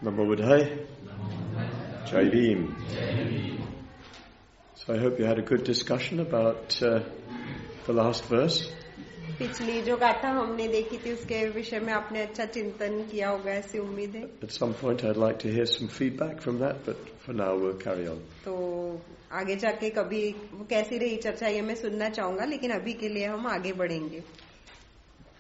Namo Buddhaya. Jai Bhim. So I hope you had a good discussion about the last verse. पिछली जो गाथा हमने देखी थी उसके विषय में आपने अच्छा चिंतन किया होगा ऐसी उम्मीद है. At some point I'd like to hear some feedback from that, but for now we'll carry on. तो आगे जाके कभी वो कैसी रही चर्चा ये मैं सुनना चाहूंगा, लेकिन अभी के लिए हम आगे बढ़ेंगे.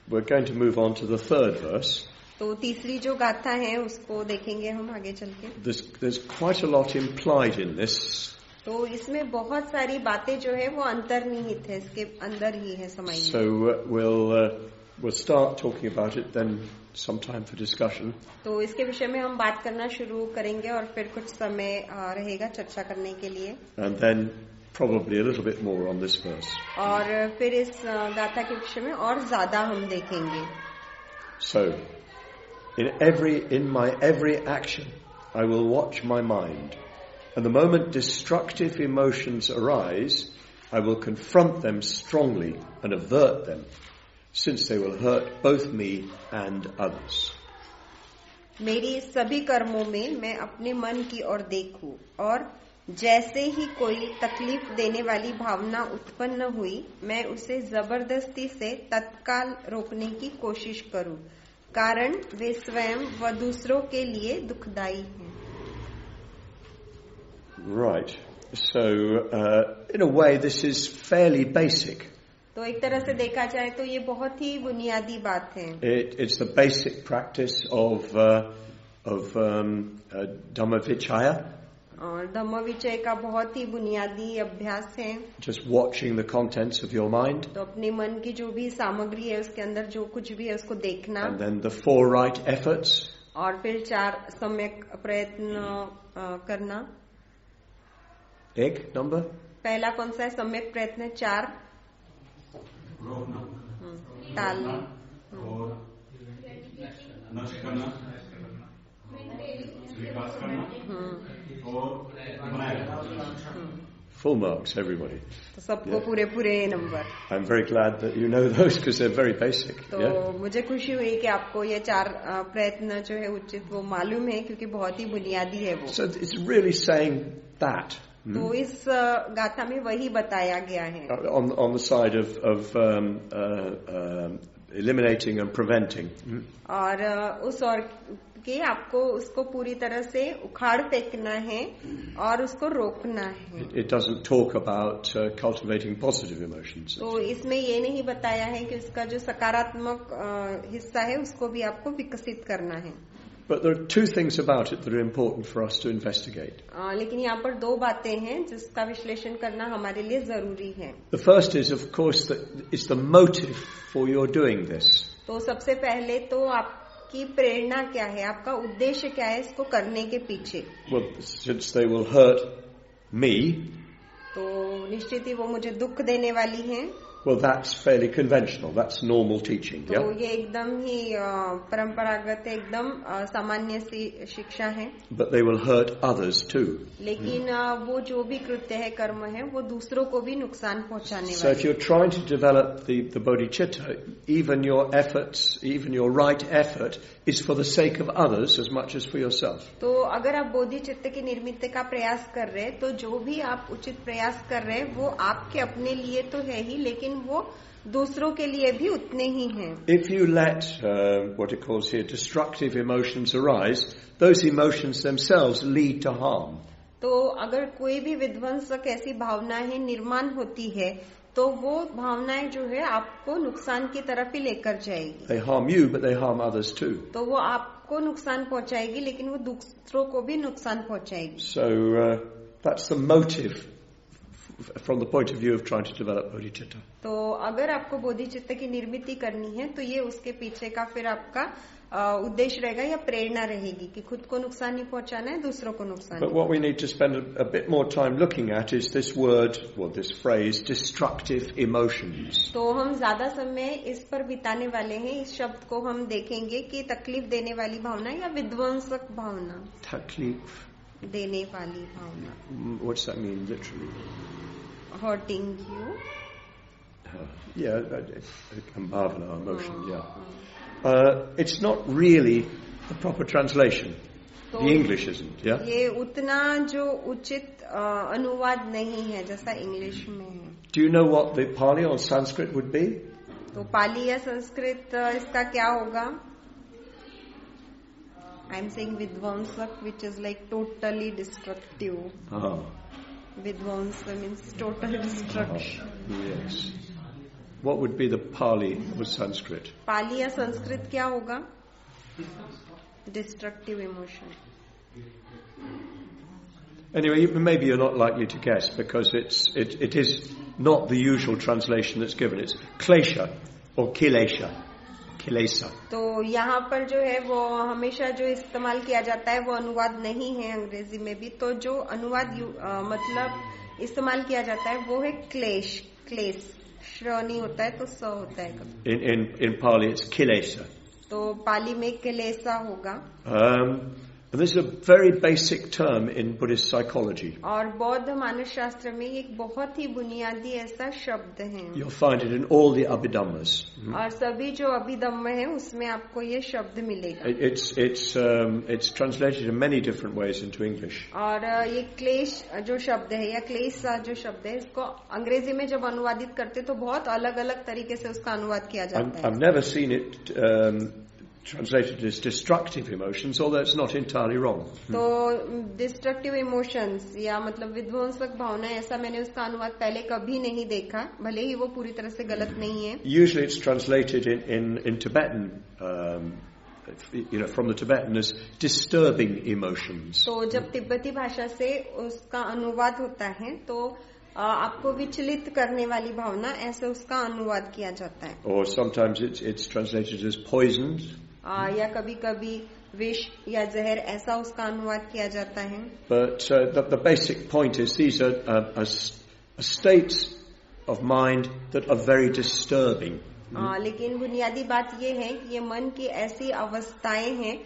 We're going to move on to the third verse. तो तीसरी जो गाथा है उसको देखेंगे हम आगे चल के. There's quite a lot implied in this. तो इसमें बहुत सारी बातें जो है वो अंतर्निहित है, इसके अंदर ही है समाई. So we'll start talking about it, then some time for discussion. तो इसके विषय में हम बात करना शुरू करेंगे और फिर कुछ समय रहेगा चर्चा करने के लिए. And then probably a little bit more on this verse. और फिर इस गाथा के विषय में और ज्यादा हम देखेंगे. So in my every action I will watch my mind. And the moment destructive emotions arise, I will confront them strongly and avert them, since they will hurt both me and others. मेरी सभी कर्मों में मैं अपने मन की ओर देखूं, और जैसे ही कोई तकलीफ देने वाली भावना उत्पन्न हुई, मैं उसे जबरदस्ती से तत्काल रोकने की कोशिश करूं, कारण वे स्वयं व दूसरों के लिए दुखदायी हैं. Right. So, in a way, this is fairly basic. तो एक तरह से देखा जाए तो ये बहुत ही बुनियादी बात है. It's the basic practice of Dhammavichaya. और धम्मविचय का बहुत ही बुनियादी अभ्यास है. Just watching the contents of your mind. तो अपने मन की जो भी सामग्री है उसके अंदर जो कुछ भी है उसको देखना. And then the 4 right efforts. और फिर 4 सम्यक प्रयत्न करना. एक नंबर. पहला कौन सा है? सम्यक प्रयत्न 4. टालना. Full marks, everybody. तो सबको पूरे number. I'm very glad that you know those because they're very basic. तो मुझे खुशी हुई कि आपको ये 4 प्रयत्न जो है उचित वो मालूम है, क्योंकि बहुत ही बुनियादी है वो. So it's really saying that. तो इस गाथा में वही बताया गया है. On the side of eliminating and preventing. और उस और कि आपको उसको पूरी तरह से उखाड़ फेंकना है और उसको रोकना है. It doesn't talk about cultivating positive emotions. तो इसमें ये नहीं बताया है कि उसका जो सकारात्मक हिस्सा है उसको भी आपको विकसित करना है. But there are 2 things about it that are important for us to investigate. लेकिन यहाँ पर 2 बातें हैं जिसका विश्लेषण करना हमारे लिए जरूरी है. The first is, of course, that it's the motive for your doing this. तो सबसे पहले तो आपकी प्रेरणा क्या है, आपका उद्देश्य क्या है इसको करने के पीछे. Well, since they will hurt me. तो निश्चित ही वो मुझे दुख देने वाली हैं. Well, that's fairly conventional. That's normal teaching. तो ये एकदम ही परंपरागत है, एकदम सामान्य सी शिक्षा है. But they will hurt others too. लेकिन वो जो भी कृत्य है, कर्म है, वो दूसरों को भी नुकसान पहुंचाने वाले. So if you're trying to develop the bodhicitta, even your efforts, even your right effort, is for the sake of others as much as for yourself. तो अगर आप बोधिचित्त की निर्मित का प्रयास कर रहे हैं, तो जो भी आप उचित प्रयास कर रहे हैं वो आपके अपने लिए तो है ही, लेकिन वो दूसरों के लिए भी उतने ही हैं. If you let what it calls here destructive emotions arise, those emotions themselves lead to harm. तो अगर कोई भी विध्वंसक ऐसी भावनाएं निर्माण होती है तो वो भावनाएं जो है आपको नुकसान की तरफ ही लेकर जाएगी. They harm you, but they harm others too. तो वो आपको नुकसान पहुंचाएगी, लेकिन वो दूसरों को भी नुकसान पहुंचाएगी. So that's the motive from the point of view of trying to develop bodhicitta. तो अगर आपको बोधिचित्त की निर्मित करनी है तो ये उसके पीछे का फिर आपका उद्देश्य रहेगा या प्रेरणा रहेगी कि खुद को नुकसान नहीं पहुंचाना है, दूसरों को नुकसान. But what we need to spend a bit more time looking at is this word, or this phrase, destructive emotions. तो हम ज्यादा समय इस पर बिताने वाले हैं. इस शब्द को हम देखेंगे कि तकलीफ देने वाली भावना या विध्वंसक भावना. तकलीफ देने वाली भावना. What does that mean literally? Hurting you. Yeah, ambhavana, emotion. Yeah. It's not really the proper translation. The English isn't, yeah? ये उतना जो उचित अनुवाद नहीं है जैसा इंग्लिश में है. Do you know what the Pali or Sanskrit would be? तो पाली या संस्कृत इसका क्या होगा? I am saying vidvansak, which is like totally destructive. Vidvansa means total destruction. Yes. What would be the Pali or Sanskrit? पाली या संस्कृत क्या होगा? Destructive emotion. Anyway, maybe you're not likely to guess because it is not the usual translation that's given. It's klesha or kilesha. Kilesa. तो यहाँ पर जो है वो हमेशा जो इस्तेमाल किया जाता है वो अनुवाद नहीं है अंग्रेजी में भी. तो जो अनुवाद मतलब इस्तेमाल किया जाता है वो है क्लेश. क्लेश श नहीं होता है तो स होता है कभी. In Pali it's kilesa. तो पाली में किलेसा होगा. And this is a very basic term in Buddhist psychology. और बौद्ध मानस शास्त्र में एक बहुत ही बुनियादी ऐसा शब्द है. You'll find it in all the Abhidhammas. और सभी जो अभिधम्म है उसमें आपको ये शब्द मिलेगा. It's translated in many different ways into English. और ये क्लेश जो शब्द है या क्लेशा जो शब्द है इसको अंग्रेजी में जब अनुवादित करते तो बहुत अलग अलग तरीके से उसका अनुवाद किया जाता है. I've never seen it translated as destructive emotions, although it's not entirely wrong. तो डिस्ट्रक्टिव इमोशंस या मतलब विध्वंसक भावना ऐसा मैंने उसका अनुवाद पहले कभी नहीं देखा, भले ही वो पूरी तरह से गलत नहीं है. Usually it's translated in Tibetan, from the Tibetan as disturbing emotions. तो जब तिब्बती भाषा से उसका अनुवाद होता है तो आपको विचलित करने वाली भावना ऐसे उसका अनुवाद किया जाता है. Or sometimes it's translated as poisons. या कभी कभी विष या जहर ऐसा उसका अनुवाद किया जाता है. But the basic point is these are states of mind that are very disturbing. लेकिन बुनियादी बात ये है कि ये मन की ऐसी अवस्थाएं हैं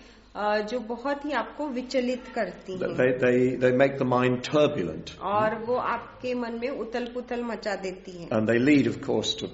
जो बहुत ही आपको विचलित करती हैं. They make the mind turbulent. और वो आपके मन में उथल पुथल मचा देती हैं. And they lead, of course, to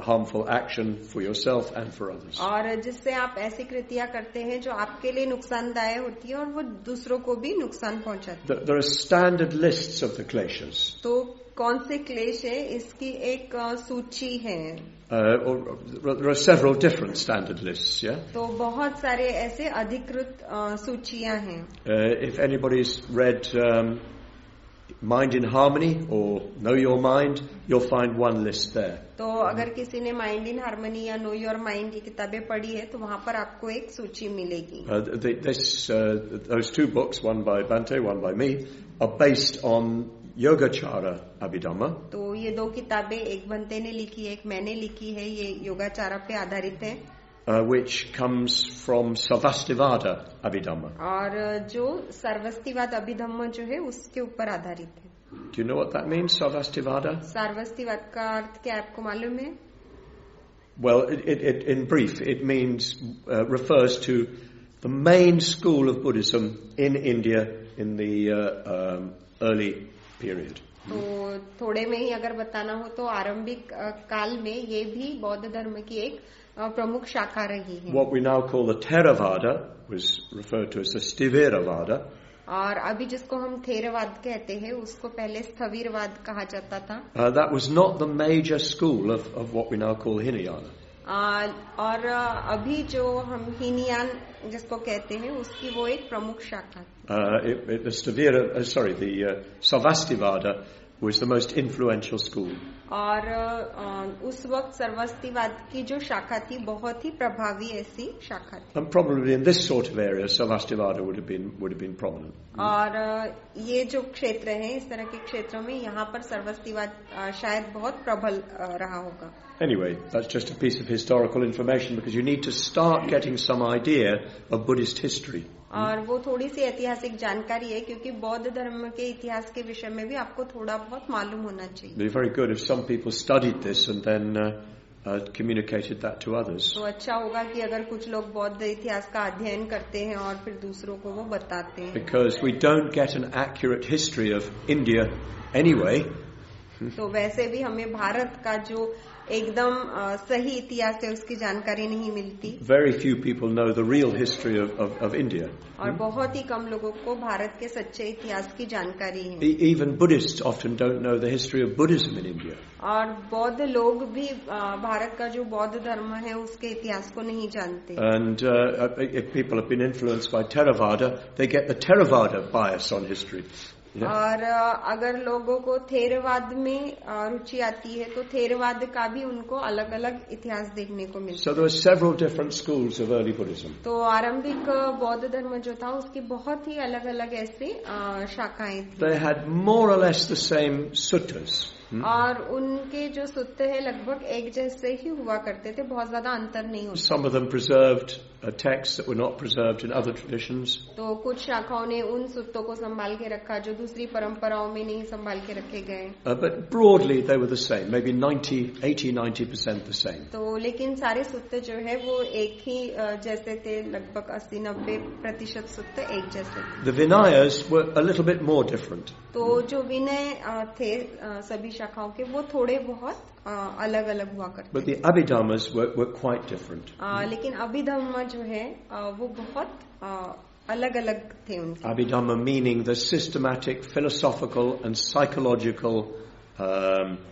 harmful action for yourself and for others. और जिससे आप ऐसी कृतियां करते हैं जो आपके लिए नुकसानदायक होती है और वो दूसरों को भी नुकसान पहुंचाती है. There are standard lists of the kleshas. तो कौन से क्लेश है इसकी एक सूची है. There are several different standard lists, yeah? तो बहुत सारे ऐसे अधिकृत सूचियां हैं. If anybody's read Mind in Harmony or Know Your Mind, you'll find one list there. तो अगर किसी ने माइंड इन हार्मनी या नो योर माइंड की किताबें पढ़ी है तो वहाँ पर आपको एक सूची मिलेगी. Those two books, one by Bhante, one by me, are based on Yogacara Abhidhamma. तो ये दो किताबें एक बंते ने लिखी है एक मैंने लिखी है. ये योगाचारा पे आधारित है. Which comes from Sarvastivada Abhidhamma. और जो सर्वस्तिवाद अभिधम्म जो है उसके ऊपर आधारित है. Do you know what that means, Sarvastivada? सर्वस्तिवाद का अर्थ क्या आपको मालूम है? Well, in brief, it means refers to the main school of Buddhism in India in the early period. तो थोड़े में ही अगर बताना हो तो आरंभिक काल में ये भी बौद्ध धर्म की एक प्रमुख शाखा रही है. What we now call the Theravada was referred to as the Sthiviravada. और अभी जिसको हम थेरवाद कहते हैं उसको पहले स्थविरवाद कहा जाता था. That was not the major school of what we now call Hinayana. और अभी जो हम हीनयान जिसको कहते हैं उसकी वो एक प्रमुख शाखा. The Sarvastivada was the most influential school. और उस वक्त सर्वस्तिवाद की जो शाखा थी बहुत ही प्रभावी ऐसी शाखा थी. And probably in this sort of area, Sarvastivada would have been prominent. और ये जो क्षेत्र हैं इस तरह के क्षेत्रों में यहाँ पर सर्वस्तिवाद शायद बहुत प्रबल रहा होगा. Anyway, that's just a piece of historical information because you need to start getting some idea of Buddhist history. और वो थोड़ी सी ऐतिहासिक जानकारी है क्योंकि बौद्ध धर्म के इतिहास के विषय में भी आपको थोड़ा बहुत मालूम होना चाहिए. It'd be very good if some people studied this and then communicated that to others. तो अच्छा होगा कि अगर कुछ लोग बौद्ध इतिहास का अध्ययन करते हैं और फिर दूसरों को वो बताते हैं. Because we don't get an accurate history of India anyway तो वैसे भी हमें भारत का जो एकदम सही इतिहास है उसकी जानकारी नहीं मिलती. Very few people know the real history of India. और बहुत ही कम लोगों को भारत के सच्चे इतिहास की जानकारी है. Even Buddhists often don't know the history of Buddhism in India. और बौद्ध लोग भी भारत का जो बौद्ध धर्म है उसके इतिहास को नहीं जानते. And if people have been influenced by Theravada, they get the Theravada bias on history. और अगर लोगों को थेरवाद में रुचि आती है तो थेरवाद का भी उनको अलग अलग इतिहास देखने को मिलता है. So there were several different schools of early Buddhism. तो आरंभिक बौद्ध धर्म जो था उसकी बहुत ही अलग अलग ऐसे शाखाएं थी. They had more or less the same suttas. और उनके जो सूत्र है लगभग एक जैसे ही हुआ करते थे, बहुत ज्यादा अंतर नहीं होता. Some of them preserved texts that were not preserved in other traditions. तो कुछ शाखाओं ने उन सूत्रों को संभाल के रखा जो दूसरी परंपराओं में नहीं संभाल के रखे गए. But broadly they were the same, maybe 80-90% the same. तो लेकिन सारे सूत्र जो है वो एक ही जैसे थे, लगभग 80-90% सूत्र एक जैसे थे. The Vinayas were a little bit more different. तो जो विनय थे सभी शाखाओं के वो थोड़े बहुत अलग अलग हुआ करते. But the Abhidhammas were quite different. लेकिन अभिधम्म जो है वो बहुत अलग अलग थे उनके. Abhidhamma meaning the systematic, philosophical and psychological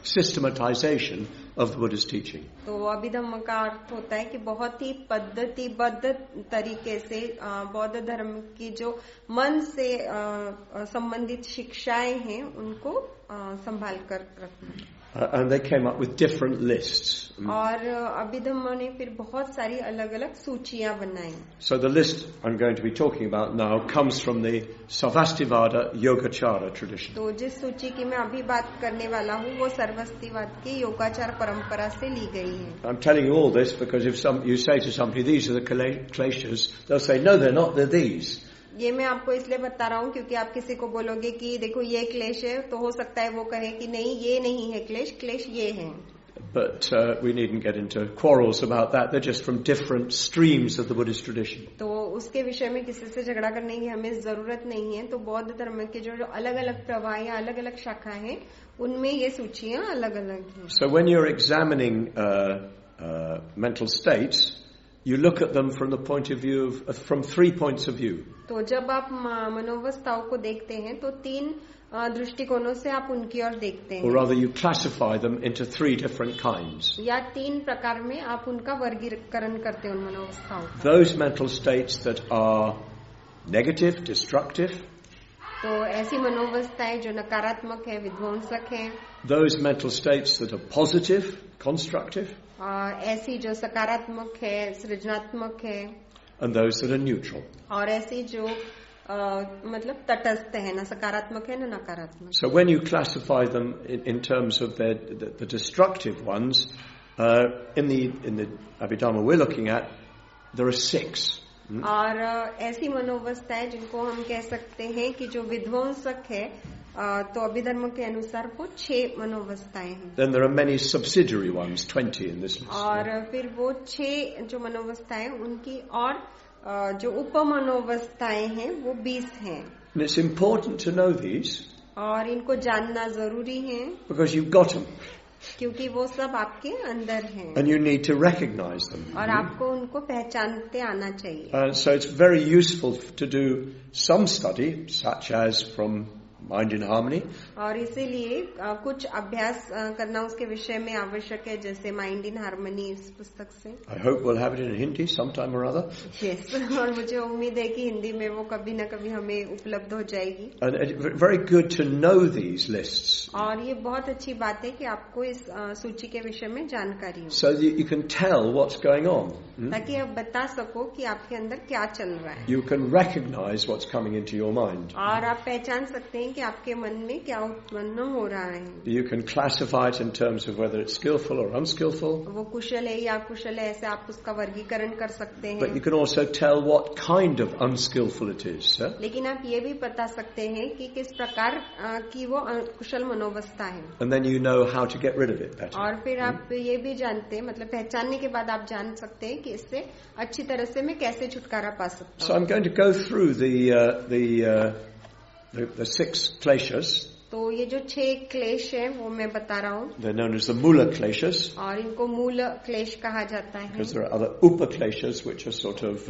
systematization of the Buddha's teaching. तो अभिधम्म का अर्थ होता है कि बहुत ही पद्धतिबद्ध तरीके से बौद्ध धर्म की जो मन से संबंधित शिक्षाएं हैं उनको संभाल कर रखना. And they came up with different lists. और अभिधम्म ने फिर बहुत सारी अलग अलग सूचियां बनाई. So the list I'm going to be talking about now comes from the Sarvastivada Yogacara tradition. तो जिस सूची की मैं अभी बात करने वाला हूँ वो सर्वस्तिवाद की योगाचार परंपरा से ली गई है. I'm telling you all this because if you say to somebody these are the kleshas, they'll say no, they're not, they're these. ये मैं आपको इसलिए बता रहा हूँ क्योंकि आप किसी को बोलोगे कि देखो ये क्लेश है तो हो सकता है वो कहे कि नहीं ये नहीं है क्लेश, क्लेश ये है. But we needn't get into quarrels about that. They're just from different streams of the Buddhist tradition. तो उसके विषय में किसी से झगड़ा करने की हमें जरूरत नहीं है. तो बौद्ध धर्म के जो अलग अलग प्रवाह या अलग अलग शाखाएं हैं उनमें ये सूचियां अलग अलग हैं. So when you're examining mental states, you look at them from the point of view of from 3 points of view. तो जब आप मनोवस्थाओं को देखते हैं तो 3 दृष्टिकोणों से आप उनकी ओर देखते हैं. Or rather you classify them into 3 different kinds. या 3 प्रकार में आप उनका वर्गीकरण करते हैं उन मनोवस्थाओं का. Those mental states that are negative, destructive. तो ऐसी मनोवस्थाएं जो नकारात्मक है, विध्वंसक है. Those mental states that are positive, constructive. ऐसी जो सकारात्मक है, सृजनात्मक है. And those that are neutral. और ऐसी जो मतलब तटस्थ है, न सकारात्मक है न नकारात्मक. So when you classify them in terms of the destructive ones, in the Abhidhamma we're looking at, there are 6. और ऐसी मनोवस्थाएं जिनको हम कह सकते हैं कि जो विध्वंसक है, तो अभिधर्म के अनुसार वो 6 मनोवस्थाएं हैं. Then there are many subsidiary ones, 20 in this list. और फिर वो 6 जो मनोवस्थाएं उनकी और जो उपमनोवस्थाएं हैं वो 20 हैं. And it's important to know these. और इनको जानना जरूरी है. Because you've got them. क्योंकि वो सब आपके अंदर हैं. And you need to recognize them. और आपको उनको पहचानते आना चाहिए. So it's very useful to do some study, such as from Mind in Harmony. और इसीलिए कुछ अभ्यास करना उसके विषय में आवश्यक है, जैसे माइंड इन हार्मनी इस पुस्तक से. I hope we'll have it in Hindi sometime or other. Yes. और मुझे उम्मीद है कि हिंदी में वो कभी न कभी हमें उपलब्ध हो जाएगी. And it's very good to know these lists. और ये बहुत अच्छी बात है कि आपको इस सूची के विषय में जानकारी हो. So that you can tell what's going on. ताकि आप बता सको कि आपके अंदर क्या चल रहा है. You can recognize what's coming into your mind. और आप पहचान सकते हैं कि आपके मन में क्या उत्पन्न हो रहा है. You can classify it in terms of whether it's skillful or unskillful. वो कुशल है या अकुशल है, ऐसे आप उसका वर्गीकरण कर सकते हैं. But you can also tell what kind of unskillful it is. लेकिन आप ये भी बता सकते हैं कि किस प्रकार की वो कुशल मनोवस्था है. And then you know how to get rid of it better. और फिर आप ये भी जानते हैं, मतलब पहचानने के बाद आप जान सकते हैं कि इससे अच्छी तरह से मैं कैसे छुटकारा पा सकता हूँ. So I'm going to go through the 6 kleshas. तो ये जो 6 क्लेश है वो मैं बता रहा हूँ. They're known as the Mula Kleshas. और इनको मूल क्लेश कहा जाता है. Because there are other Upa Kleshas which are sort of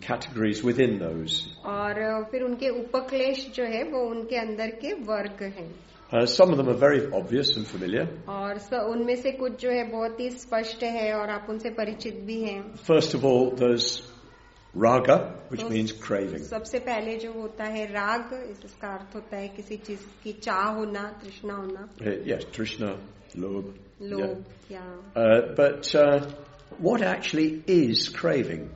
categories within those. और फिर उनके उपक्लेश जो है वो उनके अंदर के वर्ग हैं. Some of them are very obvious and familiar. और उनमें से कुछ जो है बहुत ही स्पष्ट है और आप उनसे परिचित भी हैं. First of all, there's Raga, which means craving. सबसे पहले जो होता है राग, इसका अर्थ होता है किसी चीज की चाह होना, तृष्णा होना. Yes, Trishna, Lobh. लोभ. But what actually is craving?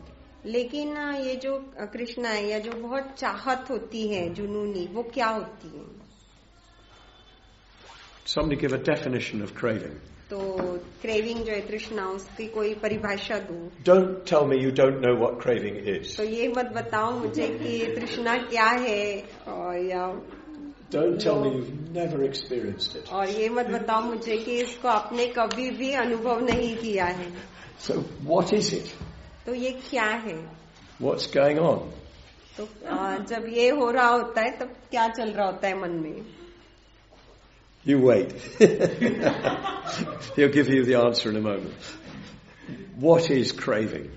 लेकिन ये जो कृष्णा है या जो बहुत चाहत होती है जुनूनी, वो क्या होती है? Somebody give a definition of craving. तो क्रेविंग जो है तृष्णा, उसकी कोई परिभाषा दो. Don't tell me you don't know what craving is. तो ये मत बताओ मुझे कि तृष्णा क्या है, या Don't tell me you've never experienced it. और ये मत बताओ मुझे कि इसको आपने कभी भी अनुभव नहीं किया है. So what is it? तो ये क्या है? What's going on? तो जब ये हो रहा होता है तब क्या चल रहा होता है मन में? You wait. He'll give you the answer in a moment. What is craving?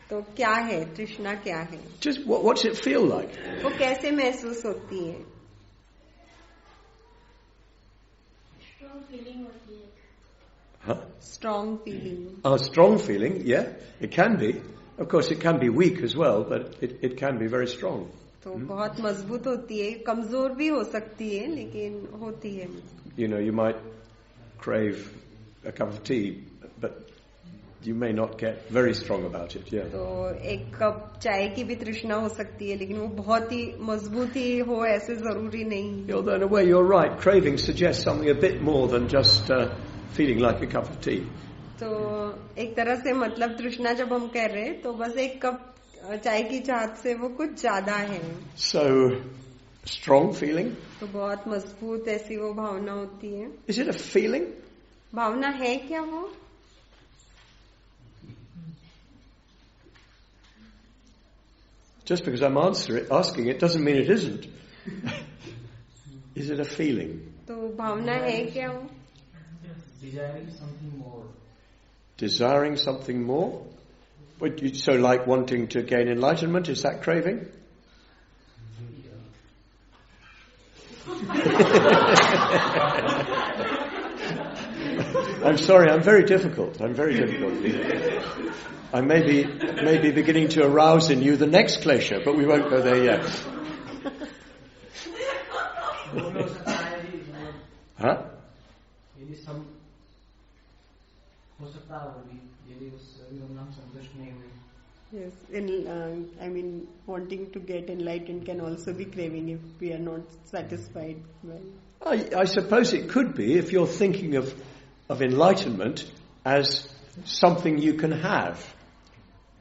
तो क्या है तृष्णा, क्या है? Just what's it feel like? वो कैसे महसूस होती है? स्ट्रॉन्ग फीलिंग होती है. Huh? Strong feeling. A strong feeling, yeah. It can be. Of course, it can be weak as well, but it can be very strong. तो बहुत मजबूत होती है, कमजोर भी हो सकती है, लेकिन होती है. You know, you might crave a cup of tea, but you may not get very strong about it. Yeah. तो एक कप चाय की भी तृष्णा हो सकती है, लेकिन वो बहुत ही मजबूत ही हो ऐसे जरूरी नहीं. Although in a way you're right, craving suggests something a bit more than just feeling like a cup of tea. तो एक तरह से मतलब तृष्णा जब हम कह रहे हैं तो बस एक कप चाय की चाहत से वो कुछ ज्यादा है. So, strong feeling. तो बहुत मजबूत ऐसी वो भावना होती है. Is it a feeling? भावना है क्या वो? Just because I'm asking it doesn't mean it isn't. Is it a feeling? तो भावना है क्या वो? Desiring something more. Desiring something more? So like wanting to gain enlightenment, is that craving? I'm sorry, I'm very difficult. I may be beginning to arouse in you the next klesha, but we won't go there yet. Huh? Yes, I mean, wanting to get enlightened can also be craving if we are not satisfied. Well, I suppose it could be if you're thinking of enlightenment as something you can have.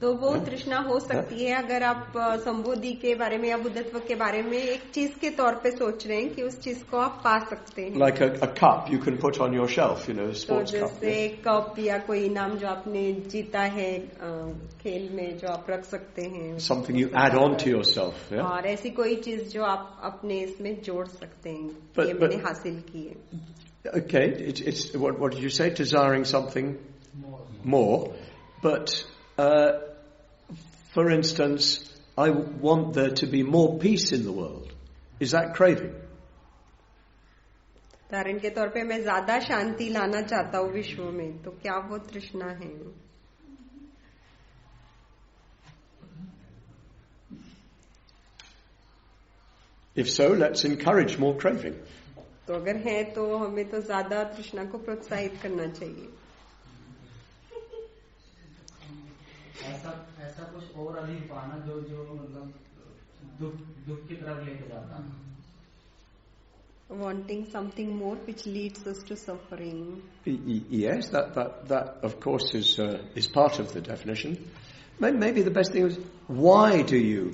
तो वो तृष्णा हो सकती है अगर आप संबोधि के बारे में या बुद्धत्व के बारे में एक चीज के तौर पे सोच रहे हैं कि उस चीज को आप पा सकते हैं. Like a cup you can put on your shelf, you know, a sports तो cup. जैसे कप या कोई इनाम जो आपने जीता है खेल में जो आप रख सकते हैं. Something you add on to yourself. Yeah? और ऐसी कोई चीज जो आप अपने इसमें जोड़ सकते हैं But- ये मैंने हासिल की है. Okay, it's what did you say? Desiring something more. But for instance, I want there to be more peace in the world. Is that craving? उदाहरण के तौर पे मैं ज्यादा शांति लाना चाहता हूँ विश्व में, तो क्या वो तृष्णा है? If so, let's encourage more craving. तो अगर है तो हमें तो ज्यादा तृष्णा को प्रोत्साहित करना चाहिए. ऐसा कुछ और अधिक पाना जो मतलब दुख की तरफ लेके जाता है. Wanting something more which leads us to suffering. Yes, that of course is part of the definition. Maybe the best thing is why do you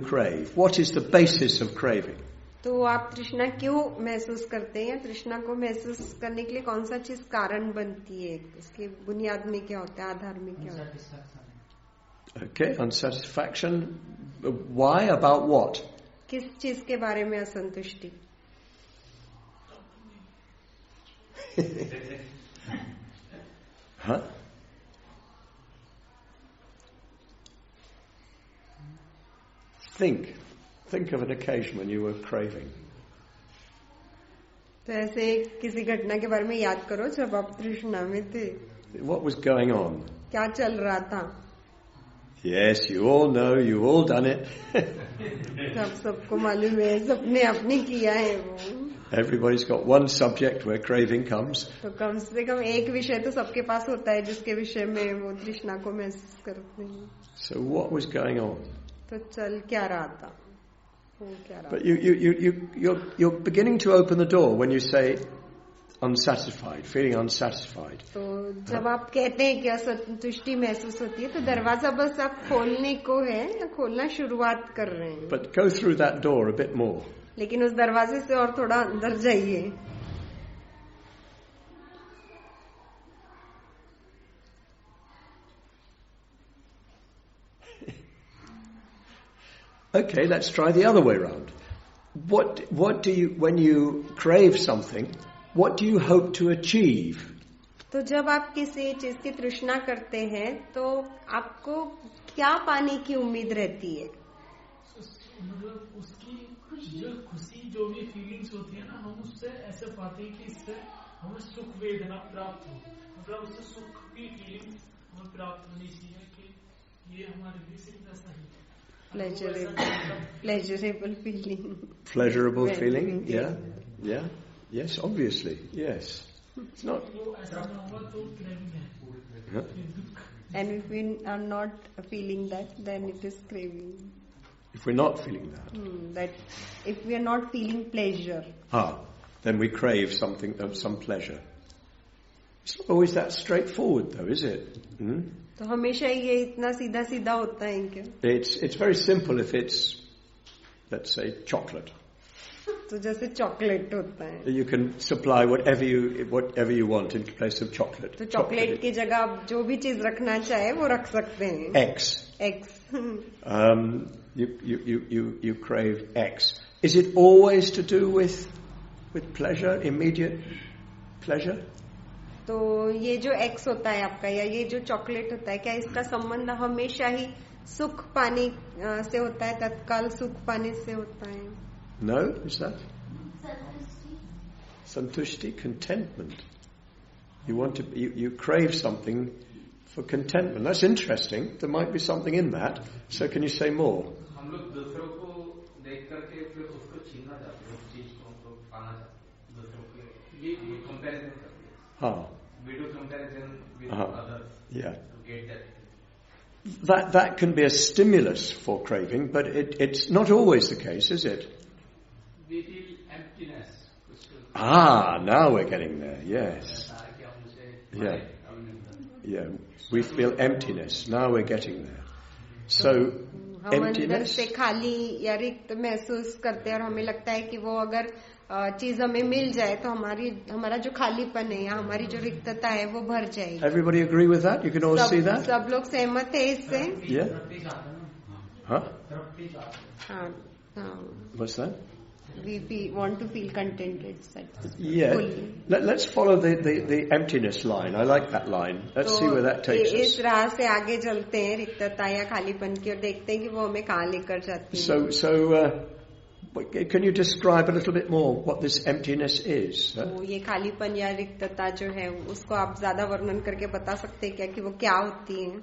crave? What is the basis of craving? तो आप तृष्णा क्यों महसूस करते हैं? तृष्णा को महसूस करने के लिए कौन सा चीज कारण बनती है? इसके बुनियाद में क्या होता है, आधार में क्या होता है? Okay, unsatisfaction. Why? About what? किस चीज के बारे में असंतुष्टि? Huh? Think of an occasion when you were craving. तो ऐसे किसी घटना के बारे में याद करो जब आप तृष्णा में थे. What was going on? क्या चल रहा था? Yes, you all know, you've all done it. सबको मालूम है, सबने अपने किया है वो. Everybody's got one subject where craving comes. तो कम से कम एक विषय तो सबके पास होता है जिसके विषय में वो तृष्णा को महसूस करते हैं. So what was going on? तो चल क्या रहा था? वो क्या रहा? But you're beginning to open the door when you say unsatisfied, feeling unsatisfied. तो जब आप कहते हैं कि असंतुष्टि महसूस होती है तो दरवाजा बस आप खोलने को है या खोलना शुरुआत कर रहे हैं. But go through that door a bit more. लेकिन उस दरवाजे से और थोड़ा अंदर जाइए. Okay, let's try the other way around. What do you, when you crave something, what do you hope to achieve? तो जब आप किसी चीज की तृष्णा करते हैं तो आपको क्या पाने की उम्मीद रहती है? मतलब उसकी जो खुशी, जो भी फीलिंग्स होती है ना, हम उससे ऐसे पाते हैं कि इससे हमें सुख वेदना प्राप्त हो. मतलब उससे सुख की फीलिंग्स हमें प्राप्त होनी चाहिए कि ये हमारे लिए सिर्फ ऐसा ही है. Pleasurable feeling. Pleasurable feeling, yeah, yes, obviously, yes. It's not. वो ऐसा ना होगा तो क्रेविंग है. Huh? And if we are not feeling that, then it is craving. If we're not feeling that, That if we are not feeling pleasure, then we crave something of some pleasure. It's not always that straightforward, though, is it? तो हमेशा ये इतना सीधा सीधा होता है क्या? It's very simple if it's, let's say, chocolate. तो जैसे चॉकलेट होता है. You can supply whatever you want in place of chocolate. तो चॉकलेट की जगह आप जो भी चीज रखना चाहे वो रख सकते हैं. X. You crave X. Is it always to do with pleasure, immediate pleasure? तो ये जो एक्स होता है आपका या ये जो चॉकलेट होता है, क्या इसका संबंध हमेशा ही सुख पाने से होता है, तत्काल सुख पाने से होता है? No, is that? Santushti, contentment. You crave something for contentment. That's interesting. There might be something in that. So can you say more? हम लोग दूसरों को देख करके फिर उसको छीनना चाहते हैं, उस चीज को हम लोग पाना चाहते हैं, दूसरों के ये कंपैरिजन करते हैं. We do comparison with others. Yeah. To get that. That can be a stimulus for craving, but it's not always the case, is it? We feel emptiness. Now we're getting there. Yes. Yeah. We feel emptiness. Now we're getting there. So हम अंदर emptiness. से खाली या रिक्त महसूस करते हैं और हमें लगता है कि वो अगर चीज हमें मिल जाए तो हमारा जो खालीपन है या हमारी जो रिक्तता है वो भर जाएगी. Everybody agree with that? You can all see that? सब लोग सहमत है इससे? Yeah. Huh? हाँ. What's that? We want to feel contented. Yeah. Let's follow the emptiness line. I like that line. Let's see where that takes us. इस राह से आगे चलते हैं रिक्तता या खालीपन की और देखते हैं कि वो हमें कहाँ लेकर जाती है. So can you describe a little bit more what this emptiness is? तो ये खालीपन या रिक्तता जो है उसको आप ज्यादा वर्णन करके बता सकते हैं क्या कि वो क्या होती है?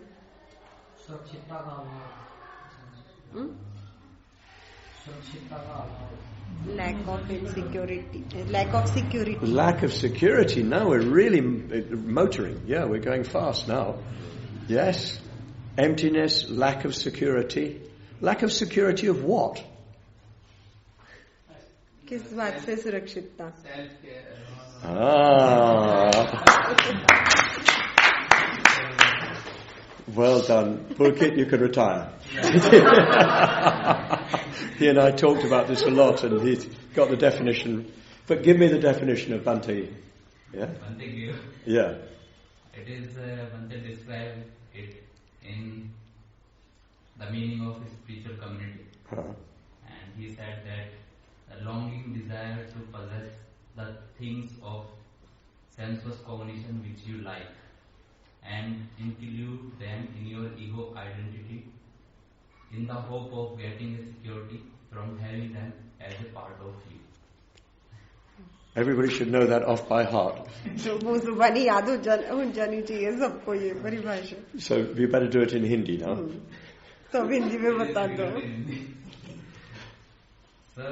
सुरक्षितता का अभाव. सुरक्षितता का अभाव. Lack of insecurity. Lack of security. Lack of security. Now we're really motoring. Yeah, we're going fast now. Yes. Emptiness, lack of security. Lack of security of what? किस बात से सुरक्षितता? Well done. Pulkit, you can retire. He and I talked about this a lot and he's got the definition. But give me the definition of Bhante. Yeah? Bhante, yeah. It is, Bhante described it in the meaning of spiritual community. Huh. And he said that a longing desire to possess the things of sensuous cognition which you like and include them in your ego identity in the hope of getting a security from having them as a part of you. Everybody should know that off by heart. तो वो जुबानी याद हो जानी चाहिए सबको ये परिभाषा. So we better do it in Hindi now. तो अब हिंदी में बता दो. सर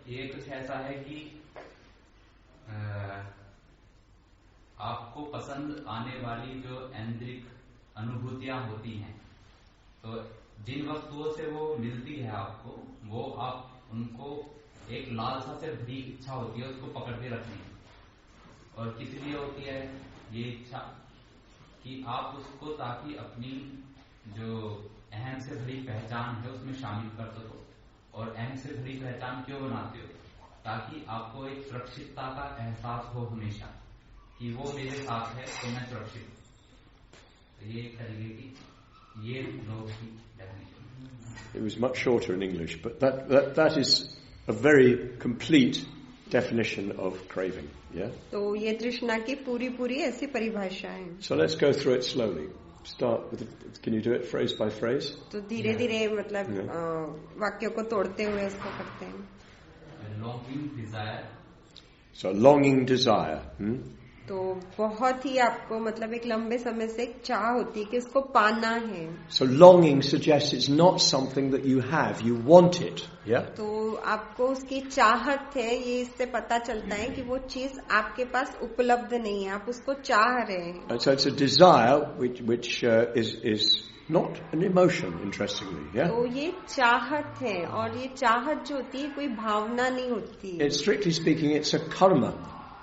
ये कुछ ऐसा है कि आपको पसंद आने वाली जो ऐन्द्रिक अनुभूतियां होती हैं, तो जिन वस्तुओं से वो मिलती है आपको, वो आप उनको एक लालसा से भरी इच्छा होती है उसको पकड़ के रखने की. और किस लिए होती है ये इच्छा कि आप उसको ताकि अपनी जो अहम से भरी पहचान है उसमें शामिल कर सको. और अहम से भरी पहचान क्यों बनाते हो? ताकि आपको एक सुरक्षितता का एहसास हो हमेशा कि वो मेरे साथ है तो मैं सुरक्षित हूं. ये एक तरीके की ये लोग की definition. It was much shorter in English, but that is a very complete definition of craving. Yeah. तो ये तृष्णा की पूरी ऐसी परिभाषा है. So let's go through it slowly. Start with. Can you do it phrase by phrase? तो धीरे मतलब वाक्यों को तोड़ते हुए इसको करते हैं. Longing desire. So longing desire. तो बहुत ही आपको मतलब एक लंबे समय से एक चाह होती है कि इसको पाना है. So longing suggests it's not something that you have, you want it. Yeah. तो आपको उसकी चाहत है, ये इससे पता चलता है कि वो चीज आपके पास उपलब्ध नहीं है, आप उसको चाह रहे हैं. So it's a desire which is not an emotion, interestingly. Yeah. तो ये चाहत है, और ये चाहत जो होती है कोई भावना नहीं होती. It's strictly speaking, it's a karma.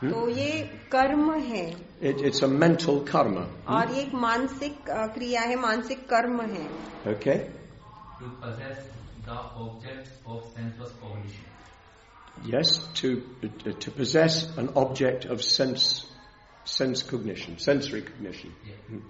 तो ये कर्म है. It's a mental karma. और ये एक मानसिक क्रिया है, मानसिक कर्म है. Okay. To possess the objects of sensuous cognition. Yes, to possess an object of sense cognition, sensory cognition. Yeah.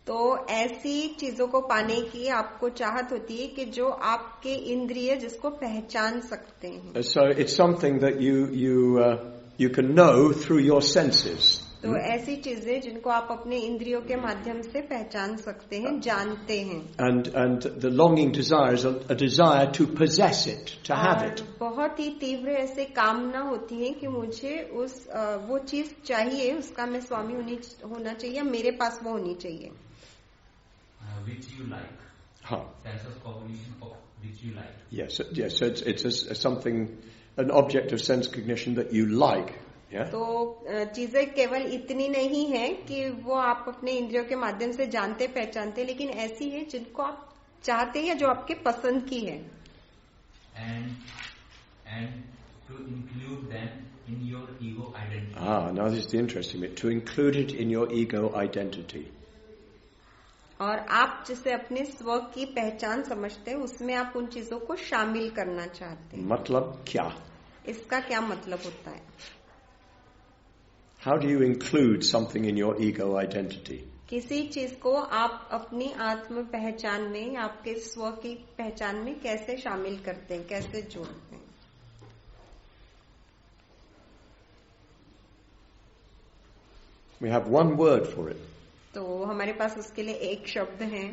तो ऐसी चीजों को पाने की आपको चाहत होती है कि जो आपके इंद्रिय जिसको पहचान सकते हैं. So it's something that you can know through your senses. तो ऐसी चीजें जिनको आप अपने इंद्रियों के माध्यम से पहचान सकते हैं, जानते हैं. And the longing desire is a desire to possess it, to have it. बहुत ही तीव्र ऐसे कामना होती है कि मुझे वो चीज चाहिए, उसका मैं स्वामी होना चाहिए, मेरे पास वो होनी चाहिए. Which you like. Sensuous cognition of which you like. Yes. So it's something, an object of sense cognition that you like. Yeah. तो चीजें केवल इतनी नहीं है कि वो आप अपने इंद्रियों के माध्यम से जानते पहचानते, लेकिन ऐसी है जिनको आप चाहते हैं या जो आपके पसंद की है. And to include them in your ego identity. Now this is the interesting bit. To include it in your ego identity. और आप जिसे अपने स्व की पहचान समझते हैं उसमें आप उन चीजों को शामिल करना चाहते हैं. मतलब क्या? इसका क्या मतलब होता है? How do you include something in your ego identity? किसी चीज को आप अपनी आत्म पहचान में, आपके स्व की पहचान में कैसे शामिल करते हैं, कैसे जोड़ते हैं? We have one word for it. तो हमारे पास उसके लिए एक शब्द है.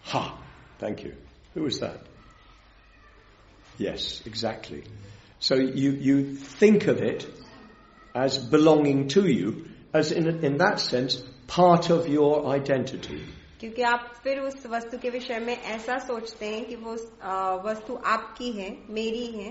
Ha! Thank you. Who was that? Yes, exactly. So you think of it as belonging to you, as in that sense part of your identity. क्योंकि आप फिर उस वस्तु के विषय में ऐसा सोचते हैं कि वो वस्तु आपकी है, मेरी है,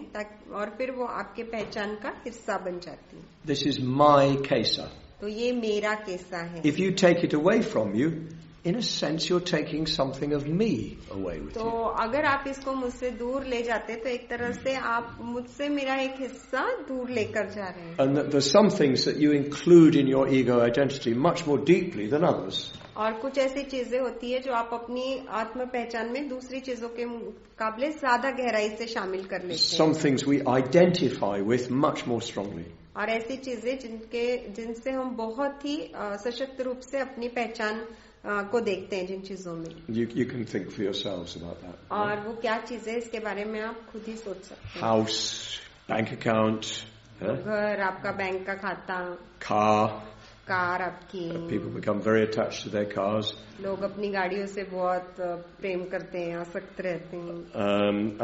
और फिर वो आपके पहचान का हिस्सा बन जाती है. This is my kesa. तो ये मेरा केसा है. If you take it away from you, in a sense you're taking something of me away with तो you. अगर आप इसको मुझसे दूर ले जाते तो एक तरह से आप मुझसे मेरा एक हिस्सा दूर लेकर जा रहे हैं. And there's some things that you include in your ego identity much more deeply than others. और कुछ ऐसी चीजें होती है जो आप अपनी आत्म पहचान में दूसरी चीजों के मुकाबले ज्यादा गहराई से शामिल कर लेते हैं. Some things we identify with much more strongly. और ऐसी चीजें जिनसे हम बहुत ही सशक्त रूप से अपनी पहचान को देखते हैं जिन चीजों में. You can think for yourselves about that. और वो क्या चीज है इसके बारे में आप खुद ही सोच सकते हैं. House, bank account, घर, आपका बैंक का खाता, car. आपकी. People become very attached to their cars. लोग अपनी गाड़ियों से बहुत प्रेम करते हैं, आसक्त रहते हैं.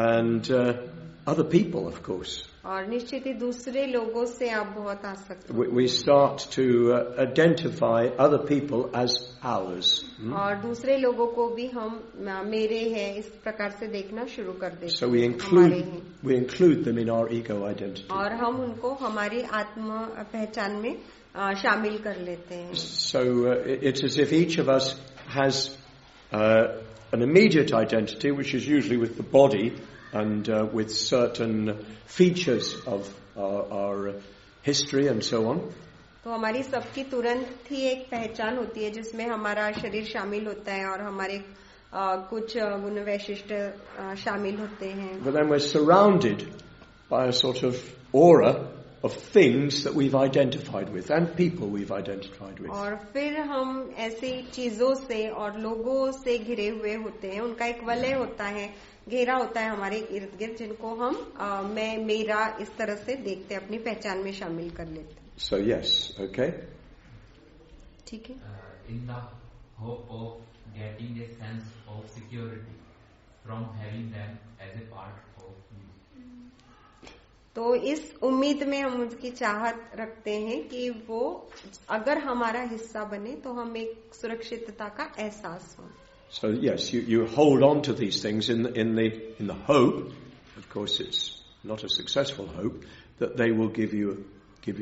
And other people, of course. और निश्चित ही दूसरे लोगों से आप बहुत आसक्त हैं. We start to identify other people as ours. और दूसरे लोगों को भी हम मेरे हैं इस प्रकार से देखना शुरू कर देते हैं. So we include them in our ego identity. और हम उनको हमारी आत्म पहचान में शामिल कर लेते हैं. So it's as if each of us has an immediate identity, which is usually with the body and with certain features of our history and so on. तो हमारी सबकी तुरंत ही एक पहचान होती है जिसमें हमारा शरीर शामिल होता है और हमारे कुछ गुण वैशिष्ट शामिल होते हैं. But then we're surrounded by a sort of aura of things that we've identified with and people we've identified with. और फिर हम ऐसी चीजों से और लोगों से घिरे हुए होते हैं. उनका एक वलय होता है, घेरा होता है हमारे इर्द गिर्द, जिनको हम मैं मेरा इस तरह से देखते अपनी पहचान में शामिल कर लेते हैं. So yes, okay. ठीक है. In the hope of getting a sense of security from having them as a part of me. तो इस उम्मीद में हम उसकी चाहत रखते हैं कि वो अगर हमारा हिस्सा बने तो हम एक सुरक्षितता का एहसास हो. So yes, you hold on to these things in the hope, of course it's not a successful hope, that they will give you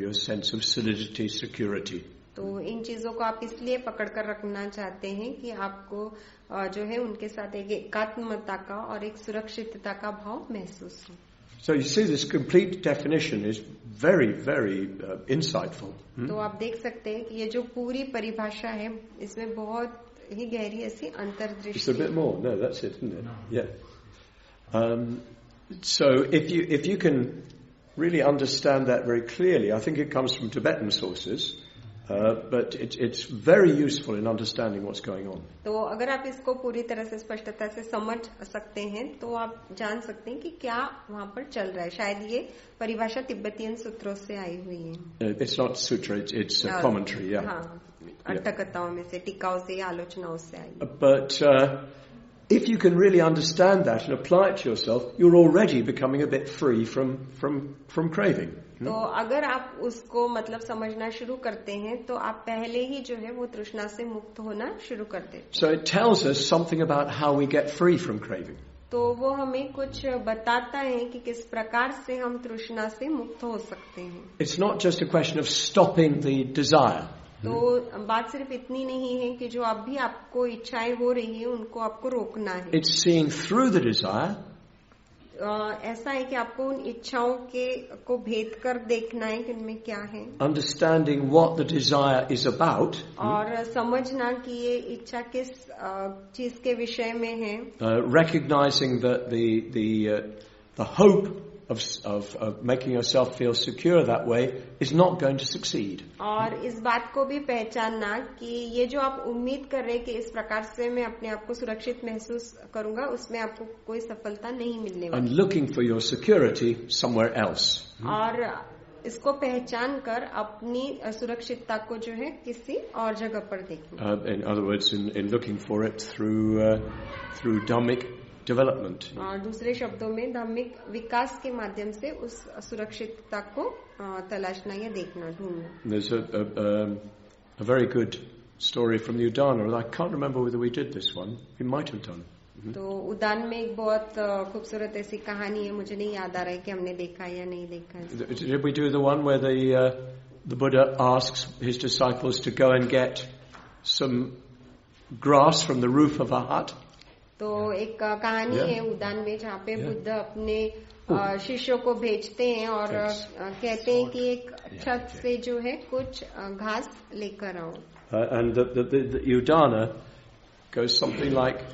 a sense of solidity, security. तो इन चीजों को आप इसलिए पकड़ कर रखना चाहते हैं कि आपको जो है उनके साथ एक एकात्मता का और एक सुरक्षितता का भाव महसूस हो. So you see, this complete definition is very, very insightful. तो आप देख सकते हैं कि ये जो पूरी परिभाषा है इसमें बहुत ही गहरी ऐसी अंतर्दृष्टि. Just a bit more. No, that's it, isn't it? No. Yeah. So if you can really understand that very clearly, I think it comes from Tibetan sources, but it's very useful in understanding what's going on. तो अगर आप इसको पूरी तरह से स्पष्टता से समझ सकते हैं तो आप जान सकते हैं कि क्या वहाँ पर चल रहा है. शायद ये परिभाषा तिब्बतियन सूत्रों से आई हुई है. It's not sutra, it's a commentary, yeah. हाँ, अट्टकथाओं में से, टीकाओं से, आलोचनाओं से आई. But if you can really understand that and apply it to yourself, you're already becoming a bit free from craving. तो अगर आप उसको मतलब समझना शुरू करते हैं तो आप पहले ही जो है वो तृष्णा से मुक्त होना शुरू कर देते हैं. So it tells us something about how we get free from craving. तो वो हमें कुछ बताता है कि किस प्रकार से हम तृष्णा से मुक्त हो सकते हैं. It's not just a question of stopping the desire. तो बात सिर्फ इतनी नहीं है कि जो अब भी आपको इच्छाएं हो रही है उनको आपको रोकना है. It's seeing through the desire. ऐसा है कि आपको उन इच्छाओं को भेद कर देखना है कि उनमें क्या है. Understanding what the desire is about. और समझना कि ये इच्छा किस चीज के विषय में है. Recognizing that the hope of making yourself feel secure that way is not going to succeed. और इस बात को भी पहचानना कि ये जो आप उम्मीद कर रहे हैं कि इस प्रकार से मैं अपने आप को सुरक्षित महसूस करूंगा उसमें आपको कोई सफलता नहीं मिलने वाली. And looking for your security somewhere else. और इसको पहचान कर अपनी सुरक्षितता को जो है किसी और जगह पर देखना. In other words, in looking for it through Dhammic development. और दूसरे शब्दों में धार्मिक विकास के माध्यम से उस सुरक्षितता को तलाशना या देखना, ढूंढना. There's a very good story from the Udana, and I can't remember whether we did this one. We might have done. तो उदान में एक बहुत खूबसूरत ऐसी कहानी है, मुझे नहीं याद आ रहा है कि हमने देखा या नहीं देखा. Did we do the one where the Buddha asks his disciples to go and get some grass from the roof of a hut? तो एक कहानी है उदान में जहाँ पे बुद्ध अपने शिष्यों को भेजते हैं और कहते हैं कि एक छत से जो है कुछ घास लेकर आओ. And the Udana goes something like,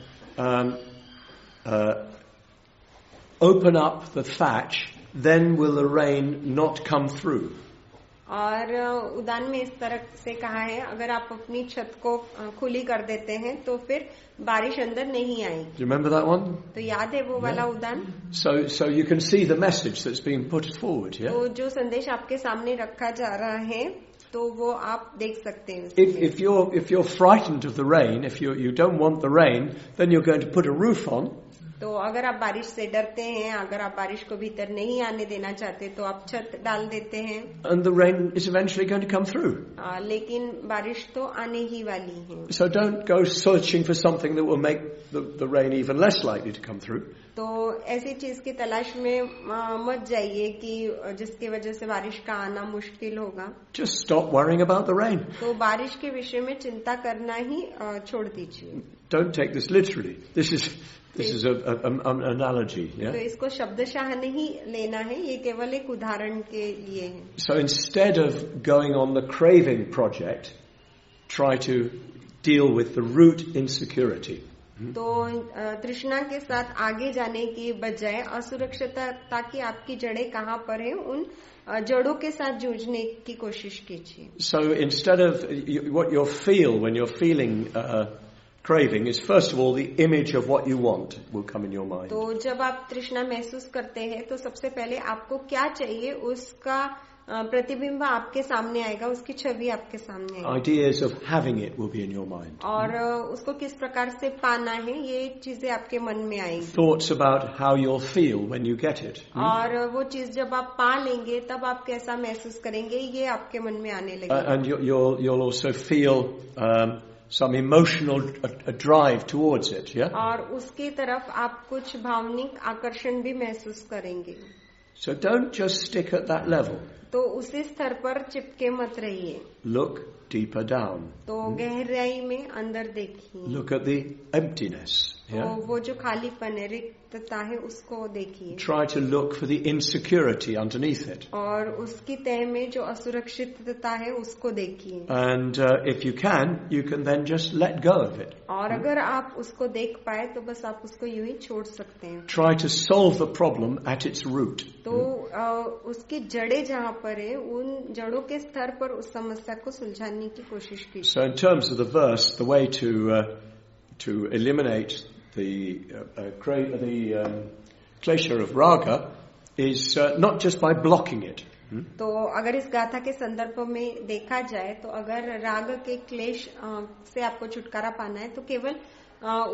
open up the thatch, then will the rain not come through. और उदान में इस तरह से कहा है, अगर आप अपनी छत को खुली कर देते हैं तो फिर बारिश अंदर नहीं आएगी. Do you remember that one? तो याद है वो वाला उदान? So you can see the message that's being put forward, yeah? तो जो संदेश आपके सामने रखा जा रहा है तो वो आप देख सकते हैं. If you're frightened of the rain, if you don't want the rain, then you're going to put a roof on. तो अगर आप बारिश से डरते हैं, अगर आप बारिश को भीतर नहीं आने देना चाहते तो आप छत डाल देते हैं. And the rain is eventually going to come through. लेकिन बारिश तो आने ही वाली है. So don't go searching for something that will make the rain even less likely to come through. तो ऐसी चीज की तलाश में मत जाइए कि जिसकी वजह से बारिश का आना मुश्किल होगा. Just stop worrying about the rain. तो बारिश के विषय में चिंता करना ही छोड़ दीजिए. Don't take this literally. This is an analogy. Yeah? तो इसको शब्दशः नहीं लेना है, ये केवल एक उदाहरण के लिए है. So instead of going on the craving project, try to deal with the root insecurity. तो तृष्णा के साथ आगे जाने की बजाय असुरक्षितता की आपकी जड़ें कहाँ पर है, उन जड़ों के साथ जूझने की कोशिश कीजिए. So instead of what you feel when you're feeling craving is first of all the image of what you want will come in your mind. तो जब आप तृष्णा महसूस करते हैं तो सबसे पहले आपको क्या चाहिए उसका प्रतिबिंब आपके सामने आएगा, उसकी छवि आपके सामने आएगी. Ideas of having it will be in your mind. और उसको किस प्रकार से पाना है ये चीजें आपके मन में आएंगी. Thoughts about how you'll feel when you get it. और वो चीज जब आप पा लेंगे तब आप कैसा महसूस करेंगे ये आपके मन में आने लगेगा. And you'll also feel some emotional drive towards it, yeah? और उसकी तरफ आप कुछ भावनिक आकर्षण भी महसूस करेंगे. So don't just stick at that level. तो उसी स्तर पर चिपके मत रहिए. Look deeper down. तो गहराई में अंदर देखिए. Look at the emptiness. तो वो जो खालीपन है, रिक्तता है, उसको देखिए. Try to look for the insecurity underneath it. और उसकी तह में जो असुरक्षितता है उसको देखिए. And if you can then just let go of it. और अगर आप उसको देख पाए तो बस आप उसको यूं ही छोड़ सकते हैं. Try to solve the problem at its root. तो उसकी जड़ें जहाँ पर है उन जड़ों के स्तर पर उस समस्या को सुलझाने की कोशिश कीजिए. So in terms of the verse, the way to eliminate the klesha of raga is not just by blocking it. तो अगर इस गाथा के संदर्भ में देखा जाए तो अगर राग के क्लेश से आपको छुटकारा पाना है तो केवल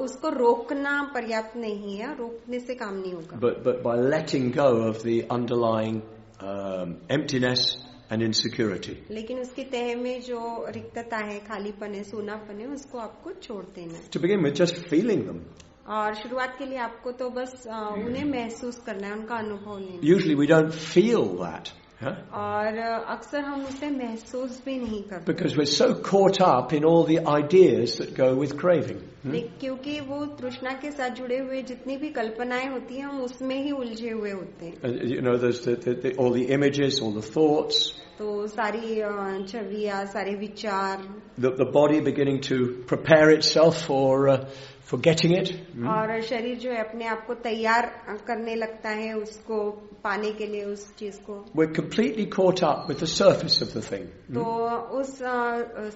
उसको रोकना पर्याप्त नहीं है, रोकने से काम नहीं होगा. But by letting go of the underlying emptiness and insecurity. लेकिन उसकी तह में जो रिक्तता है, खालीपन है, सूनापन है, उसको आपको छोड़ देना है. To begin with, just feeling them. और शुरुआत के लिए आपको तो बस उन्हें महसूस करना है, उनका अनुभव लेना. Usually we don't feel that. Huh? और अक्सर हम उसे महसूस भी नहीं करते. Because we're so caught up in all the ideas that go with craving. क्योंकि वो तृष्णा के साथ जुड़े हुए जितनी भी कल्पनाएं होती हैं हम उसमें ही उलझे हुए होते हैं. You know, there's all the images, all the thoughts. तो सारी छवियां, सारे विचार. The body beginning to prepare itself for getting it. और शरीर जो है अपने आप को तैयार करने लगता है उसको पाने के लिए, उस चीज को. We're completely caught up with the surface of the thing. तो उस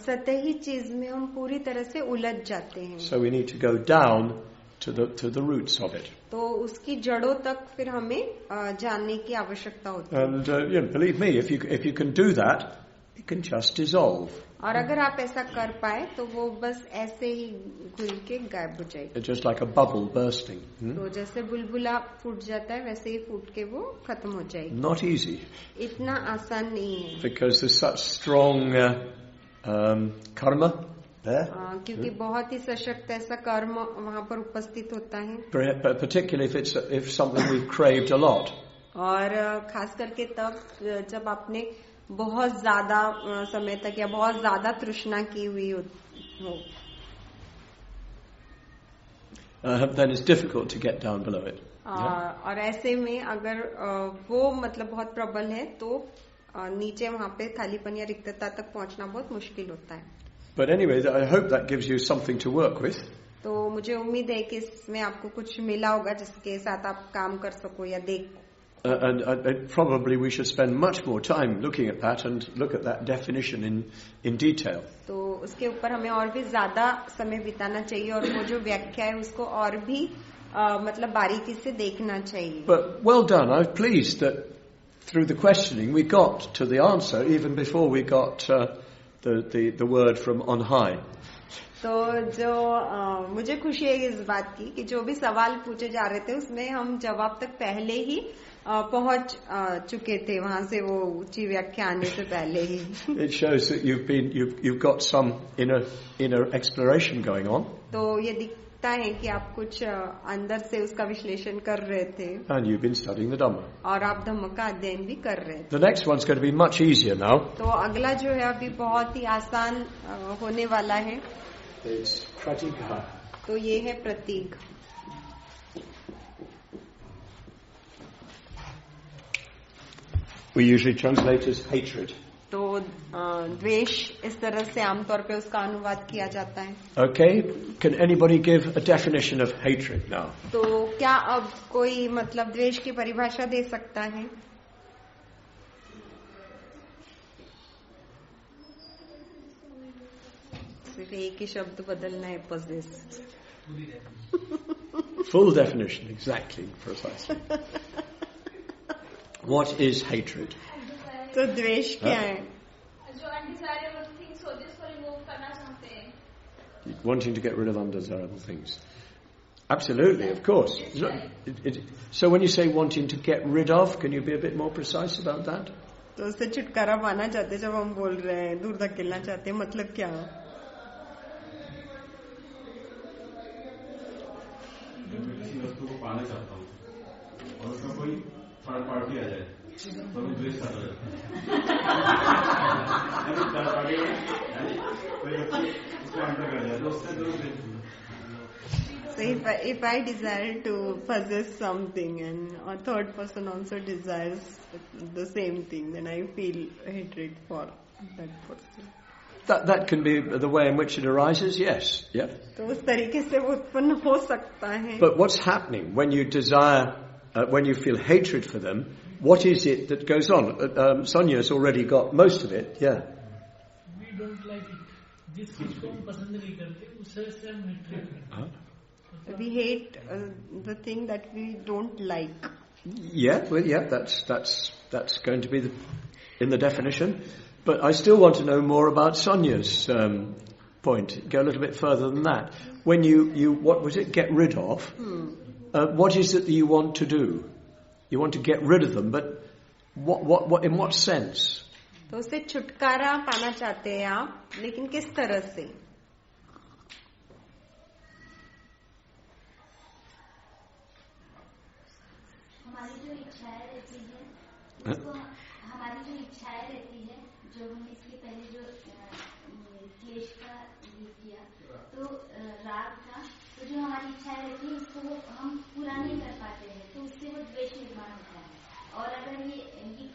सतही चीज में हम पूरी तरह से उलझ जाते हैं. So we need to go down to the roots of it. तो उसकी जड़ों तक फिर हमें जानने की आवश्यकता होती है. And believe me, if you can do that, it can just dissolve. और अगर आप ऐसा कर पाए तो वो बस ऐसे ही घुल के गायब हो जाएगी. It's just like a bubble bursting. तो जैसे बुलबुला फूट जाता है वैसे ही फूट के वो खत्म हो जाएगी. Not easy. इतना आसान नहीं है. Because there's such strong karma there. क्योंकि बहुत ही सशक्त ऐसा कर्म वहाँ पर उपस्थित होता है. Particularly if something we've craved a lot. और खास करके तब जब आपने बहुत ज्यादा समय तक या बहुत ज्यादा तृष्णा की हुई हो. Then it's difficult to get down below it. और ऐसे में अगर वो मतलब बहुत प्रबल है तो नीचे वहाँ पे खालीपन या रिक्तता तक पहुँचना बहुत मुश्किल होता है. But anyway, I hope that gives you something to work with. तो मुझे उम्मीद है कि इसमें आपको कुछ मिला होगा जिसके साथ आप काम कर सको या देख. And probably we should spend much more time looking at that and look at that definition in detail. तो उसके ऊपर हमें और भी ज्यादा समय बिताना चाहिए और वो जो व्याख्या है उसको और भी मतलब बारीकी से देखना चाहिए. But well done. I'm pleased that through the questioning we got to the answer even before we got the word from on high. तो जो मुझे खुशी है इस बात की कि जो भी सवाल पूछे जा रहे थे उसमें हम जवाब तक पहले ही पहुंच चुके थे वहां से वो ऊंची व्याख्या आने से पहले ही. It shows that you've got some inner exploration going on. तो ये दिखता है कि आप कुछ अंदर से उसका विश्लेषण कर रहे थे. And you've been studying the Dhamma. और आप धम्म का अध्ययन भी कर रहे थे. The next one's going to be much easier now. तो अगला जो है अभी बहुत ही आसान होने वाला है. It's pratika. तो ये है प्रतीक. We usually translate as hatred. तो द्वेष इस तरह से आमतौर पे उसका अनुवाद किया जाता है. Okay, can anybody give a definition of hatred now? तो क्या अब कोई मतलब द्वेष की परिभाषा दे सकता है? सिर्फ एक ही शब्द बदलना है, possess. Full definition, exactly, precisely. What is hatred? तो द्वेष क्या है? जो undesirable things हो जिसको remove करना चाहते हैं. Wanting to get rid of undesirable things. Absolutely, of course. So when you say wanting to get rid of, can you be a bit more precise about that? तो उससे छुटकारा पाना चाहते, जब हम बोल रहे हैं दूर धकेलना चाहते हैं, मतलब क्या? किसी वस्तु को पाना चाहता हूँ और उसमें कोई थर्ड पार्टी आ जाए तो मैं द्वेष कर रहा थर्ड पार्टी कोई व्यक्ति उसको एंटर कर जाए तो उससे द्वेष. So if I desire to possess something and a third person also desires the same thing, then I feel hatred for that person. That can be the way in which it arises, yes. Yeah. तो उस तरीके से वो उत्पन्न हो सकता है. But what's happening when you desire, when you feel hatred for them? What is it that goes on? Sonia's already got most of it. Yeah. We don't like it. जिस चीज को हम पसंद नहीं करते उससे हम hatred करते हैं. We hate the thing that we don't like. Yeah, well, yeah, that's going to be in the definition. But I still want to know more about Sonia's point. Go a little bit further than that. When you what was it? Get rid of. What is it that you want to do? You want to get rid of them, but what in what sense? तो उससे छुटकारा पाना चाहते हैं आप, लेकिन किस तरह से? हमारी जो इच्छाएं रहती है उसको हमारी जो इच्छाएं रहती है जो हमने इसके पहले जो क्लेश का किया तो राग का तो जो हमारी इच्छाएं रहती है उसको हम पूरा नहीं कर पाते हैं तो उससे वो द्वेष निर्माण होता है. और अगर ये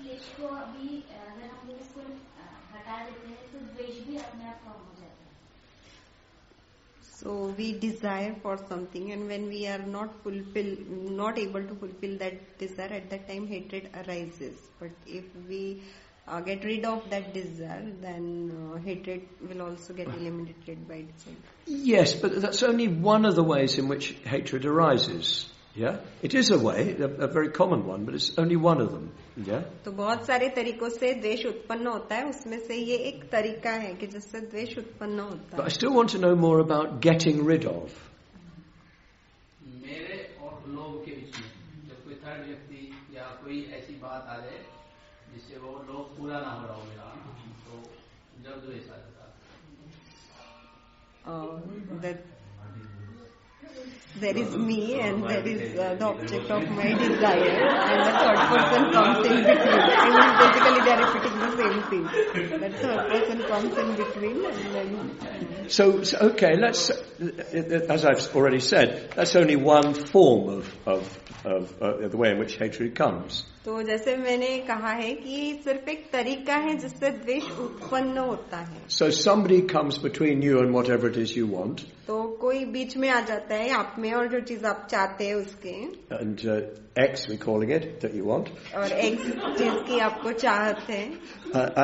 क्लेश को अभी अगर हम लोग इसको हटा देते हैं तो द्वेष भी अपने आप कम हो जाता है. So we desire for something, and when we are not able to fulfill that desire, at that time hatred arises. But if we get rid of that desire, then hatred will also get eliminated by itself. Yes, but that's only one of the ways in which hatred arises. Yeah, it is a way, a very common one, but it's only one of them. Yeah. तो बहुत सारे तरीकों से द्वेष उत्पन्न होता है, उसमें से ये एक तरीका है कि जिससे द्वेष उत्पन्न होता है. But I still want to know more about getting rid of. मेरे और लोभ के बीच में जब कोई थर्ड व्यक्ति या कोई ऐसी बात आ जाए जिससे वो लोभ पूरा ना हो रहा हो मेरा, तो जब द्वेष आ जाता है. There is me and there is the object of my desire and the third person comes in between. I mean, basically they are repeating the same thing. That third person comes in between and then... So okay, let's, as I've already said, that's only one form of the way in which hatred comes. तो जैसे मैंने कहा है कि सिर्फ एक तरीका है जिससे द्वेष उत्पन्न होता है. So somebody comes between you and whatever it is you want. तो कोई बीच में आ जाता है आप में और जो चीज आप चाहते हैं उसके. And X we're calling it that you want. और X चीज की आपको चाहत है.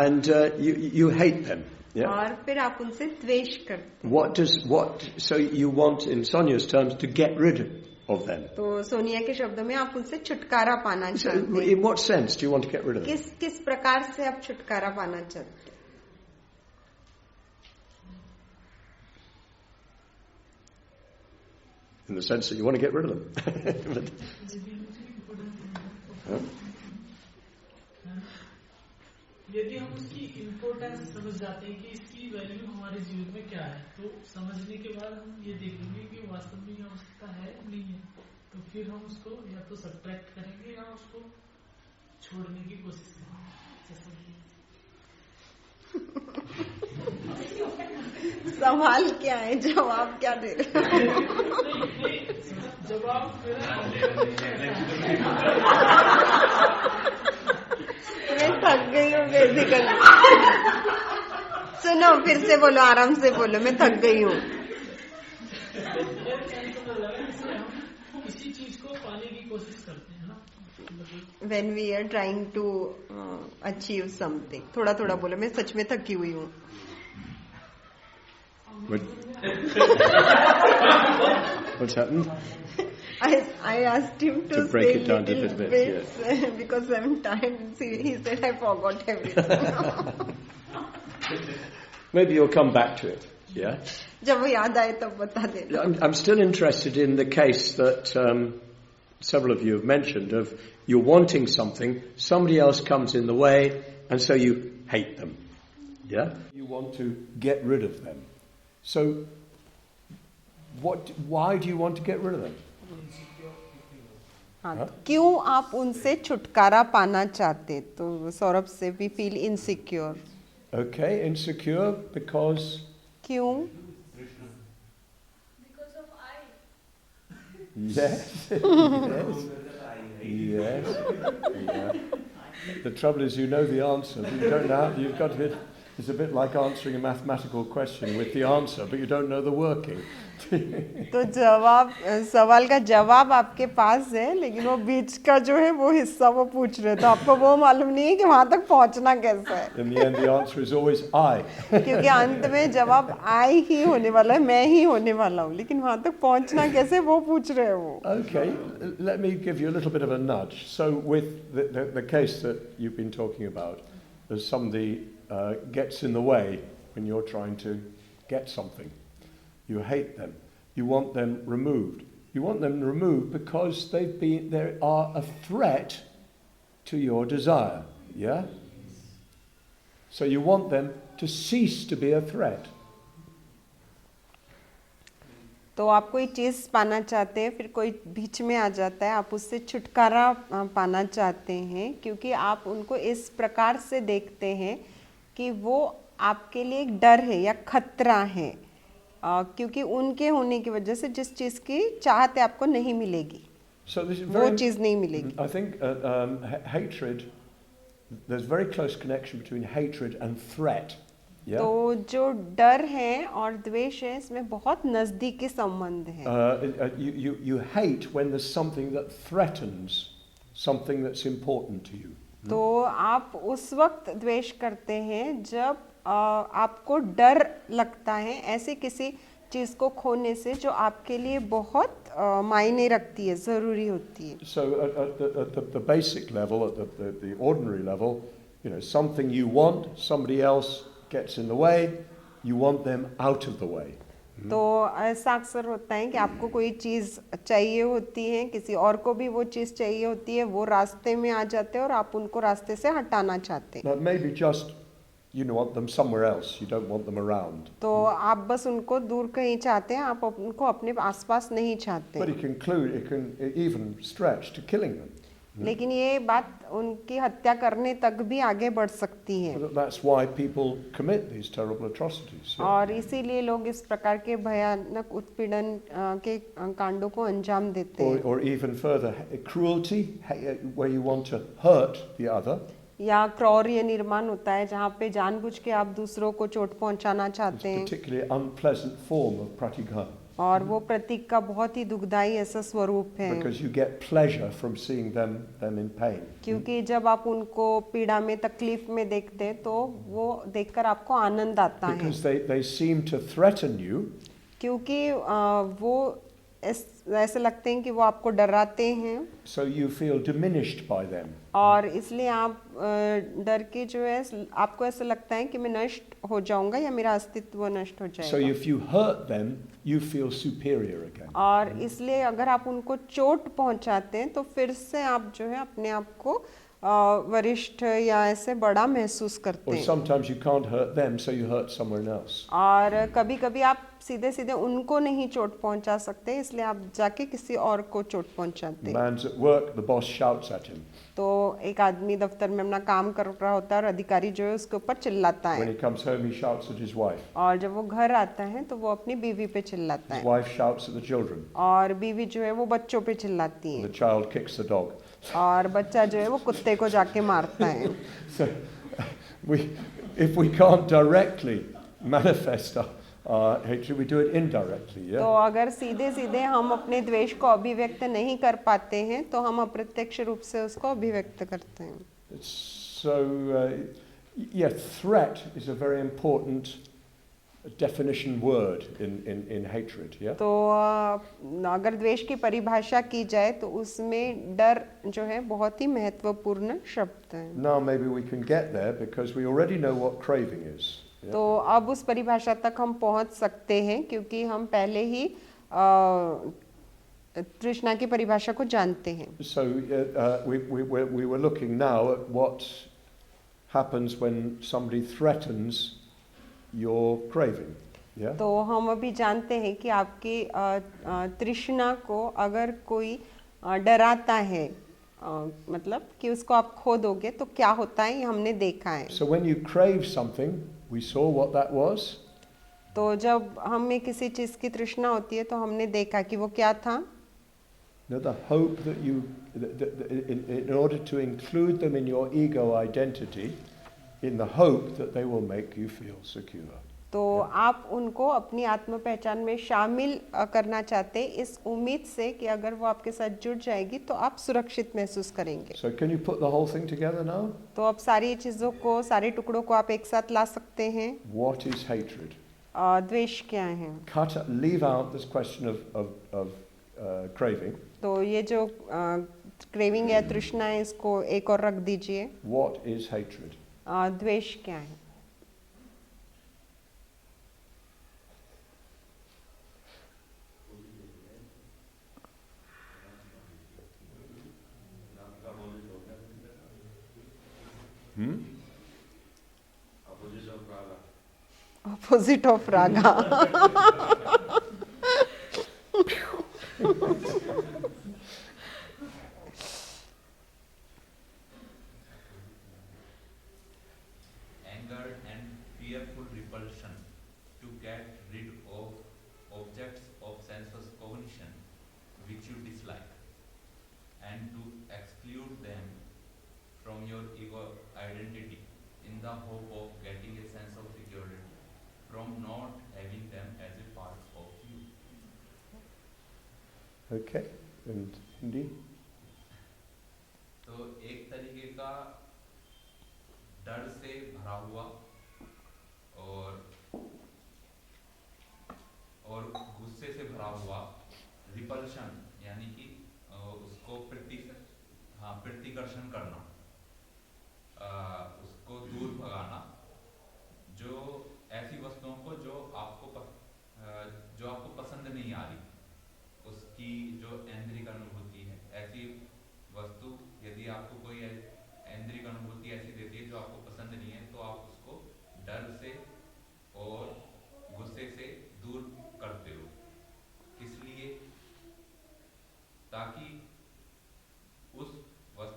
And you hate them. Yeah. और फिर आप उनसे द्वेष करते. So you want, in Sonia's terms, to get rid of them. तो सोनिया के शब्दों में आप उनसे छुटकारा पाना चाहते हैं. In what sense do you want to get rid of them? किस प्रकार से आप छुटकारा पाना चाहते हैं? In the sense that you want to get rid of them. यदि हम उसकी इम्पोर्टेंस समझ जाते हैं कि इसकी वैल्यू हमारे जीवन में क्या है, तो समझने के बाद हम ये देखेंगे कि वास्तव में ये आवश्यकता है नहीं है, तो फिर हम उसको या तो सब्ट्रैक्ट करेंगे या उसको छोड़ने की कोशिश करेंगे. सवाल क्या है, जवाब क्या दे रहे हैं? जवाब मैं थक गई हूँ बेसिकली. सुनो फिर से बोलो, आराम से बोलो, मैं थक गई हूँ. किसी चीज को पाने की कोशिश करते हैं ना. When we are trying to achieve something. थोड़ा थोड़ा बोलो, मैं सच में थकी हुई हूँ. What's happened? I asked him to break say it down to little bits, bits yes. Because I'm tired. He said I forgot everything. Maybe you'll come back to it. Yeah. जब वो याद आए तब बता देना. I'm still interested in the case that several of you have mentioned of you're wanting something, somebody else comes in the way, and so you hate them. Yeah. You want to get rid of them. So, why do you want to get rid of them? हाँ, क्यों आप उनसे छुटकारा पाना चाहते? तो सौरभ से we feel insecure. Okay, insecure because. क्यों? Because of I. Yes. Yes. Yeah. The trouble is, you know the answer, but you don't know. You've got to. It's a bit like answering a mathematical question with the answer, but you don't know the working. तो सवाल का जवाब आपके पास है, लेकिन वो बीच का जो है वो हिस्सा वो पूछ रहे, तो आपको वो मालूम नहीं है कि वहां तक पहुंचना कैसे है. In the end, the answer is always I. क्योंकि अंत में जवाब I ही होने वाला है, मैं ही होने वाला हूँ, लेकिन वहां तक पहुंचना कैसे वो पूछ रहे हो. Okay, let me give you a little bit of a nudge. So with the case that you've been talking about, there's somebody gets in the way when you're trying to get something. You hate them. You want them removed. You want them removed because they are a threat to your desire. Yeah? So you want them to cease to be a threat. तो आप कोई चीज पाना चाहते हैं, फिर कोई बीच में आ जाता है, आप उससे छुटकारा पाना चाहते हैं, क्योंकि आप उनको इस प्रकार से देखते हैं कि वो आपके लिए एक डर है या खतरा है, क्योंकि उनके होने की वजह से जिस चीज की चाहत आपको नहीं मिलेगी, वो चीज नहीं मिलेगी. I think hatred, there's very close connection between hatred and threat. Yeah? तो जो डर है और द्वेष है, इसमें बहुत नजदीकी संबंध है. You hate when there's something that threatens something that's important to you. तो आप उस वक्त द्वेष करते हैं जब आपको डर लगता है ऐसे किसी चीज को खोने से जो आपके लिए बहुत मायने रखती है, जरूरी होती है. So at the basic level, at the ordinary level, you know, something you want, somebody else gets in the way, you want them out of the way. तो ऐसा अक्सर होता है कि आपको कोई चीज चाहिए होती है, किसी और को भी वो चीज चाहिए होती है, वो रास्ते में आ जाते हैं और आप उनको रास्ते से हटाना चाहते हैं. Maybe just you want them somewhere else, you don't want them around. तो आप बस उनको दूर कहीं चाहते हैं, आप उनको अपने आसपास नहीं चाहते. But it can even stretch to killing them. लेकिन ये बात उनकी हत्या करने तक भी आगे बढ़ सकती है। That's why people commit these terrible atrocities. और इसीलिए लोग इस प्रकार के भयानक उत्पीड़न के कांडों को अंजाम देते हैं। Or even further, cruelty, where you want to hurt the other. या क्रौर्य निर्माण होता है जहाँ पे जानबूझ के आप दूसरों को चोट पहुँचाना चाहते हैं। Particularly unpleasant form of pratigha. और वो प्रतीक का बहुत ही दुखदाई ऐसा स्वरूप है। Because you get pleasure from seeing them in pain. क्योंकि जब आप उनको पीड़ा में तकलीफ में देखते हैं तो वो देखकर आपको आनंद आता है। Because they seem to threaten you. क्योंकि वो ऐसे लगते हैं कि वो आपको डराते हैं। So you feel diminished by them. और इसलिए आप डर के जो है आपको ऐसा लगता है कि मैं नष्ट हो जाऊंगा या मेरा अस्तित्व नष्ट हो जाएगा। So if you hurt them, you feel superior again. और इसलिए अगर आप उनको चोट पहुंचाते हैं तो फिर से आप जो है अपने आप को वरिष्ठ या ऐसे बड़ा महसूस करते हैं। Or sometimes you can't hurt them, so you hurt someone else. और कभी-कभी आप सीधे सीधे उनको नहीं चोट पहुंचा सकते, इसलिए आप जाके किसी और को चोट पहुंचाते हैं। Man's at work, the boss shouts at him. तो एक आदमी दफ्तर में अपना काम कर रहा होता है और अधिकारी जो है उसके ऊपर चिल्लाता है। When he comes home, he shouts at his wife. और जब वो घर आता है तो वो अपनी बीवी पे चिल्लाता His है। wife shouts at the children. और बीवी जो है वो बच्चों पे चिल्लाती है। The child kicks the dog. और बच्चा जो है वो कुत्ते को जाके मारता है। So if we can't directly manifest our hatred, we do it indirectly. तो Yeah. अगर सीधे सीधे हम अपने द्वेष को अभिव्यक्त नहीं कर पाते हैं तो हम अप्रत्यक्ष रूप से उसको अभिव्यक्त करते हैं। So yeah, threat is a very important definition word in hatred. Yeah. तो अगर द्वेष की परिभाषा की जाए तो उसमें डर जो है बहुत ही महत्वपूर्ण शब्द है। Now maybe we can get there because we already know what craving is. Yeah? तो अब उस परिभाषा तक हम पहुंच सकते हैं क्योंकि हम पहले ही तृष्णा की परिभाषा को जानते हैं। So we were looking now at what happens when somebody threatens your craving. Yeah? तो हम अभी जानते हैं कि आपकी तृष्णा को अगर कोई डराता है, मतलब कि उसको आप खो दोगे तो क्या होता है, ये हमने देखा है। So when you crave something, we saw what that was. तो जब हमें किसी चीज की तृष्णा होती है तो हमने देखा कि वो क्या था। Now the hope that you, in order to include them in your ego identity, in the hope that they will make you feel secure. तो आप उनको अपनी आत्म पहचान में शामिल करना चाहते हैं इस उम्मीद से कि अगर वो आपके साथ जुड़ जाएगी तो आप सुरक्षित महसूस करेंगे। So can you put the whole thing together now? तो अब सारी चीजों को, सारे टुकड़ों को आप एक साथ ला सकते हैं। What is hatred? द्वेष क्या है? Leave out this question of craving. तो ये जो क्रेविंग या तृष्णा है इसको एक और रख दीजिए। What is hatred? द्वेष क्या है? Opposite of raga. Anger and fearful repulsion to get rid of objects of sensuous cognition which you dislike and to exclude them from your ego identity in the hope of getting a sense of security from not having them as a part of you. Okay, and Hindi? तो एक तरीके का डर से भरा हुआ और गुस्से से भरा हुआ रिपल्शन यानी कि उसको प्रतिकर्षण करना, उसको दूर भगाना, जो ऐसी वस्तुओं को जो आपको पसंद नहीं आ रही, उसकी जो ऐन्द्रिक अनुभूति है, ऐसी वस्तु यदि आपको कोई ऐन्द्रिक अनुभूति ऐसी देती है जो आपको पसंद नहीं है तो आप उसको डर से और गुस्से से दूर करते हो, इसलिए ताकि उस वस्तु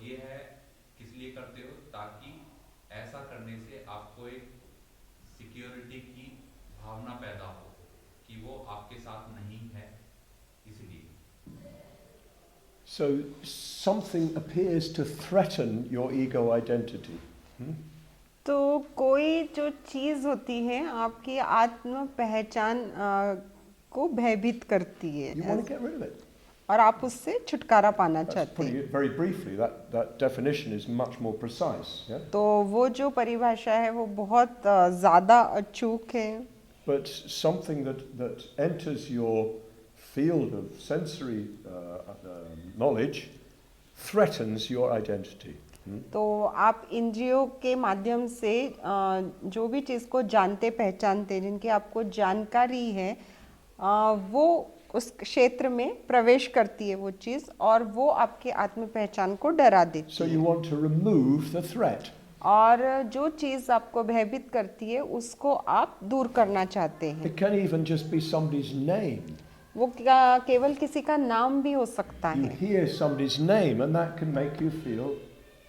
ये है किस लिए करते हो, ताकि ऐसा करने से आपको एक सिक्योरिटी की भावना पैदा हो कि वो आपके साथ नहीं है, इसलिए. So something appears to threaten your ego identity. तो कोई जो चीज होती है आपकी आत्म पहचान को भयभीत करती है. You want to get rid of it. और आप उससे छुटकारा पाना That's चाहते putting हैं. it very briefly. That definition is much more precise. Yeah? तो वो जो परिभाषा है वो बहुत ज़्यादा अचूक है. But something that enters your field of sensory knowledge threatens your identity. तो आप इंद्रियों के माध्यम से जो भी चीज़ को जानते पहचानते, जिनकी आपको जानकारी है, वो उस क्षेत्र में प्रवेश करती है वो चीज़, और वो आपके आत्म पहचान को डरा देती So है. you want to remove the threat. और जो चीज़ आपको भयभीत करती है उसको आप दूर करना चाहते हैं. It can even just be somebody's name. वो केवल किसी का नाम भी हो सकता You है. hear somebody's name and that can make you feel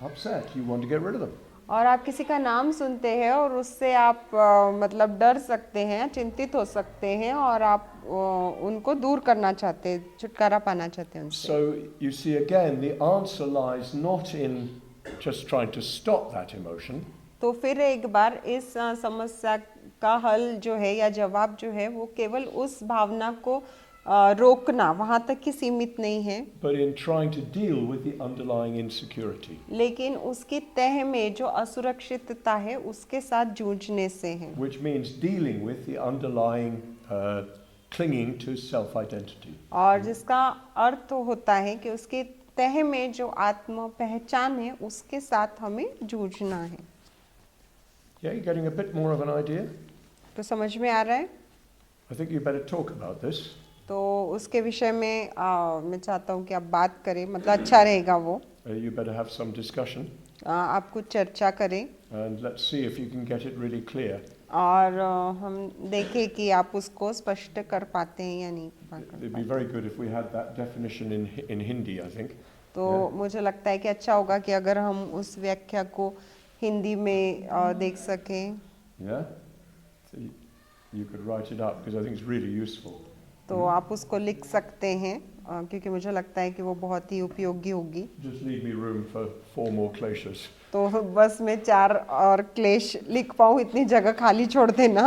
upset. You want to get rid of them. और आप किसी का नाम सुनते हैं और उससे आप मतलब डर सकते हैं, चिंतित हो सकते हैं, और आप उनको दूर करना चाहते हैं, छुटकारा पाना चाहते हैं उनसे. So you see again, the answer lies not in just trying to stop that emotion. तो फिर एक बार इस समस्या का हल जो है या जवाब जो है वो केवल उस भावना को रोकना, वहाँ तक ही सीमित नहीं है, But in trying to deal with the underlying insecurity. लेकिन उसकी तह में जो असुरक्षितता है उसके साथ जूझने से है. Which means dealing with the underlying clinging to self-identity. और जिसका अर्थ होता है कि उसकी तह में जो आत्म पहचान है उसके साथ हमें जूझना है. Yeah, you're getting a bit more of an idea? तो समझ में आ रहा है? I think you better talk about this. तो उसके विषय में मैं चाहता हूँ कि आप बात करें, मतलब अच्छा रहेगा वो. You better have some discussion. आप कुछ चर्चा करें And let's see if you can get it really clear. और हम देखें कि आप उसको स्पष्ट कर पाते हैं या नहीं कर It'd be पाते. very good if we had that definition in Hindi, I think. तो मुझे लगता है कि अच्छा होगा कि अगर हम उस व्याख्या को हिंदी में देख सकें. Yeah? So you could write it up because I think it's really useful. तो आप उसको लिख सकते हैं क्योंकि मुझे लगता है कि वो बहुत ही उपयोगी होगी. Just leave me room for 4 more kleshas. तो बस मैं 4 और क्लेश लिख पाऊँ इतनी जगह खाली छोड़ देना.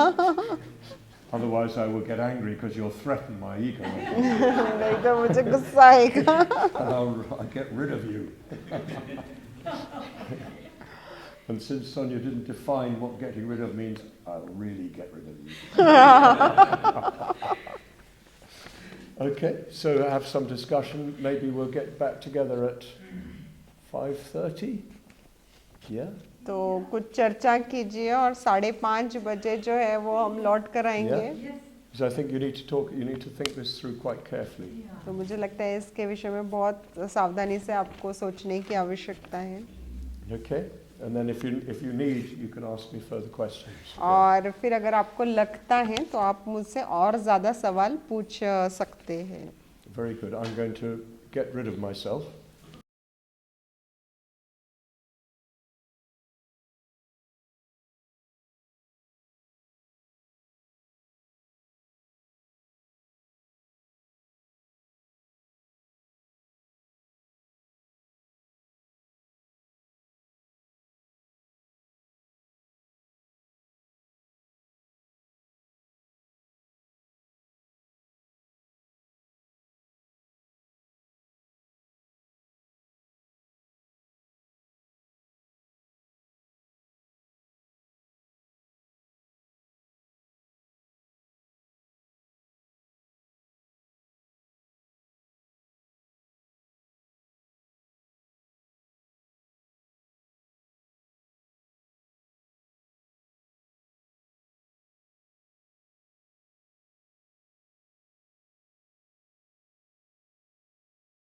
Otherwise I will get angry because you'll threaten my ego. नहीं तो मुझे गुस्सा आएगा. And I'll get rid of you. And since Sonia didn't define what getting rid of means, I'll really get rid of you. Okay, so have some discussion. Maybe we'll get back together at 5:30. Yeah? तो कुछ चर्चा कीजिए और 5:30 बजे जो है वो हम लौट कर आएंगे. Yeah? Because I think you need to talk. You need to think this through quite carefully. तो मुझे लगता है इसके विषय में बहुत सावधानी से आपको सोचने की आवश्यकता है. Okay? And then if you need, you can ask me further questions. और फिर अगर आपको लगता है तो आप मुझसे और ज़्यादा सवाल पूछ सकते हैं. Very good. I'm going to get rid of myself.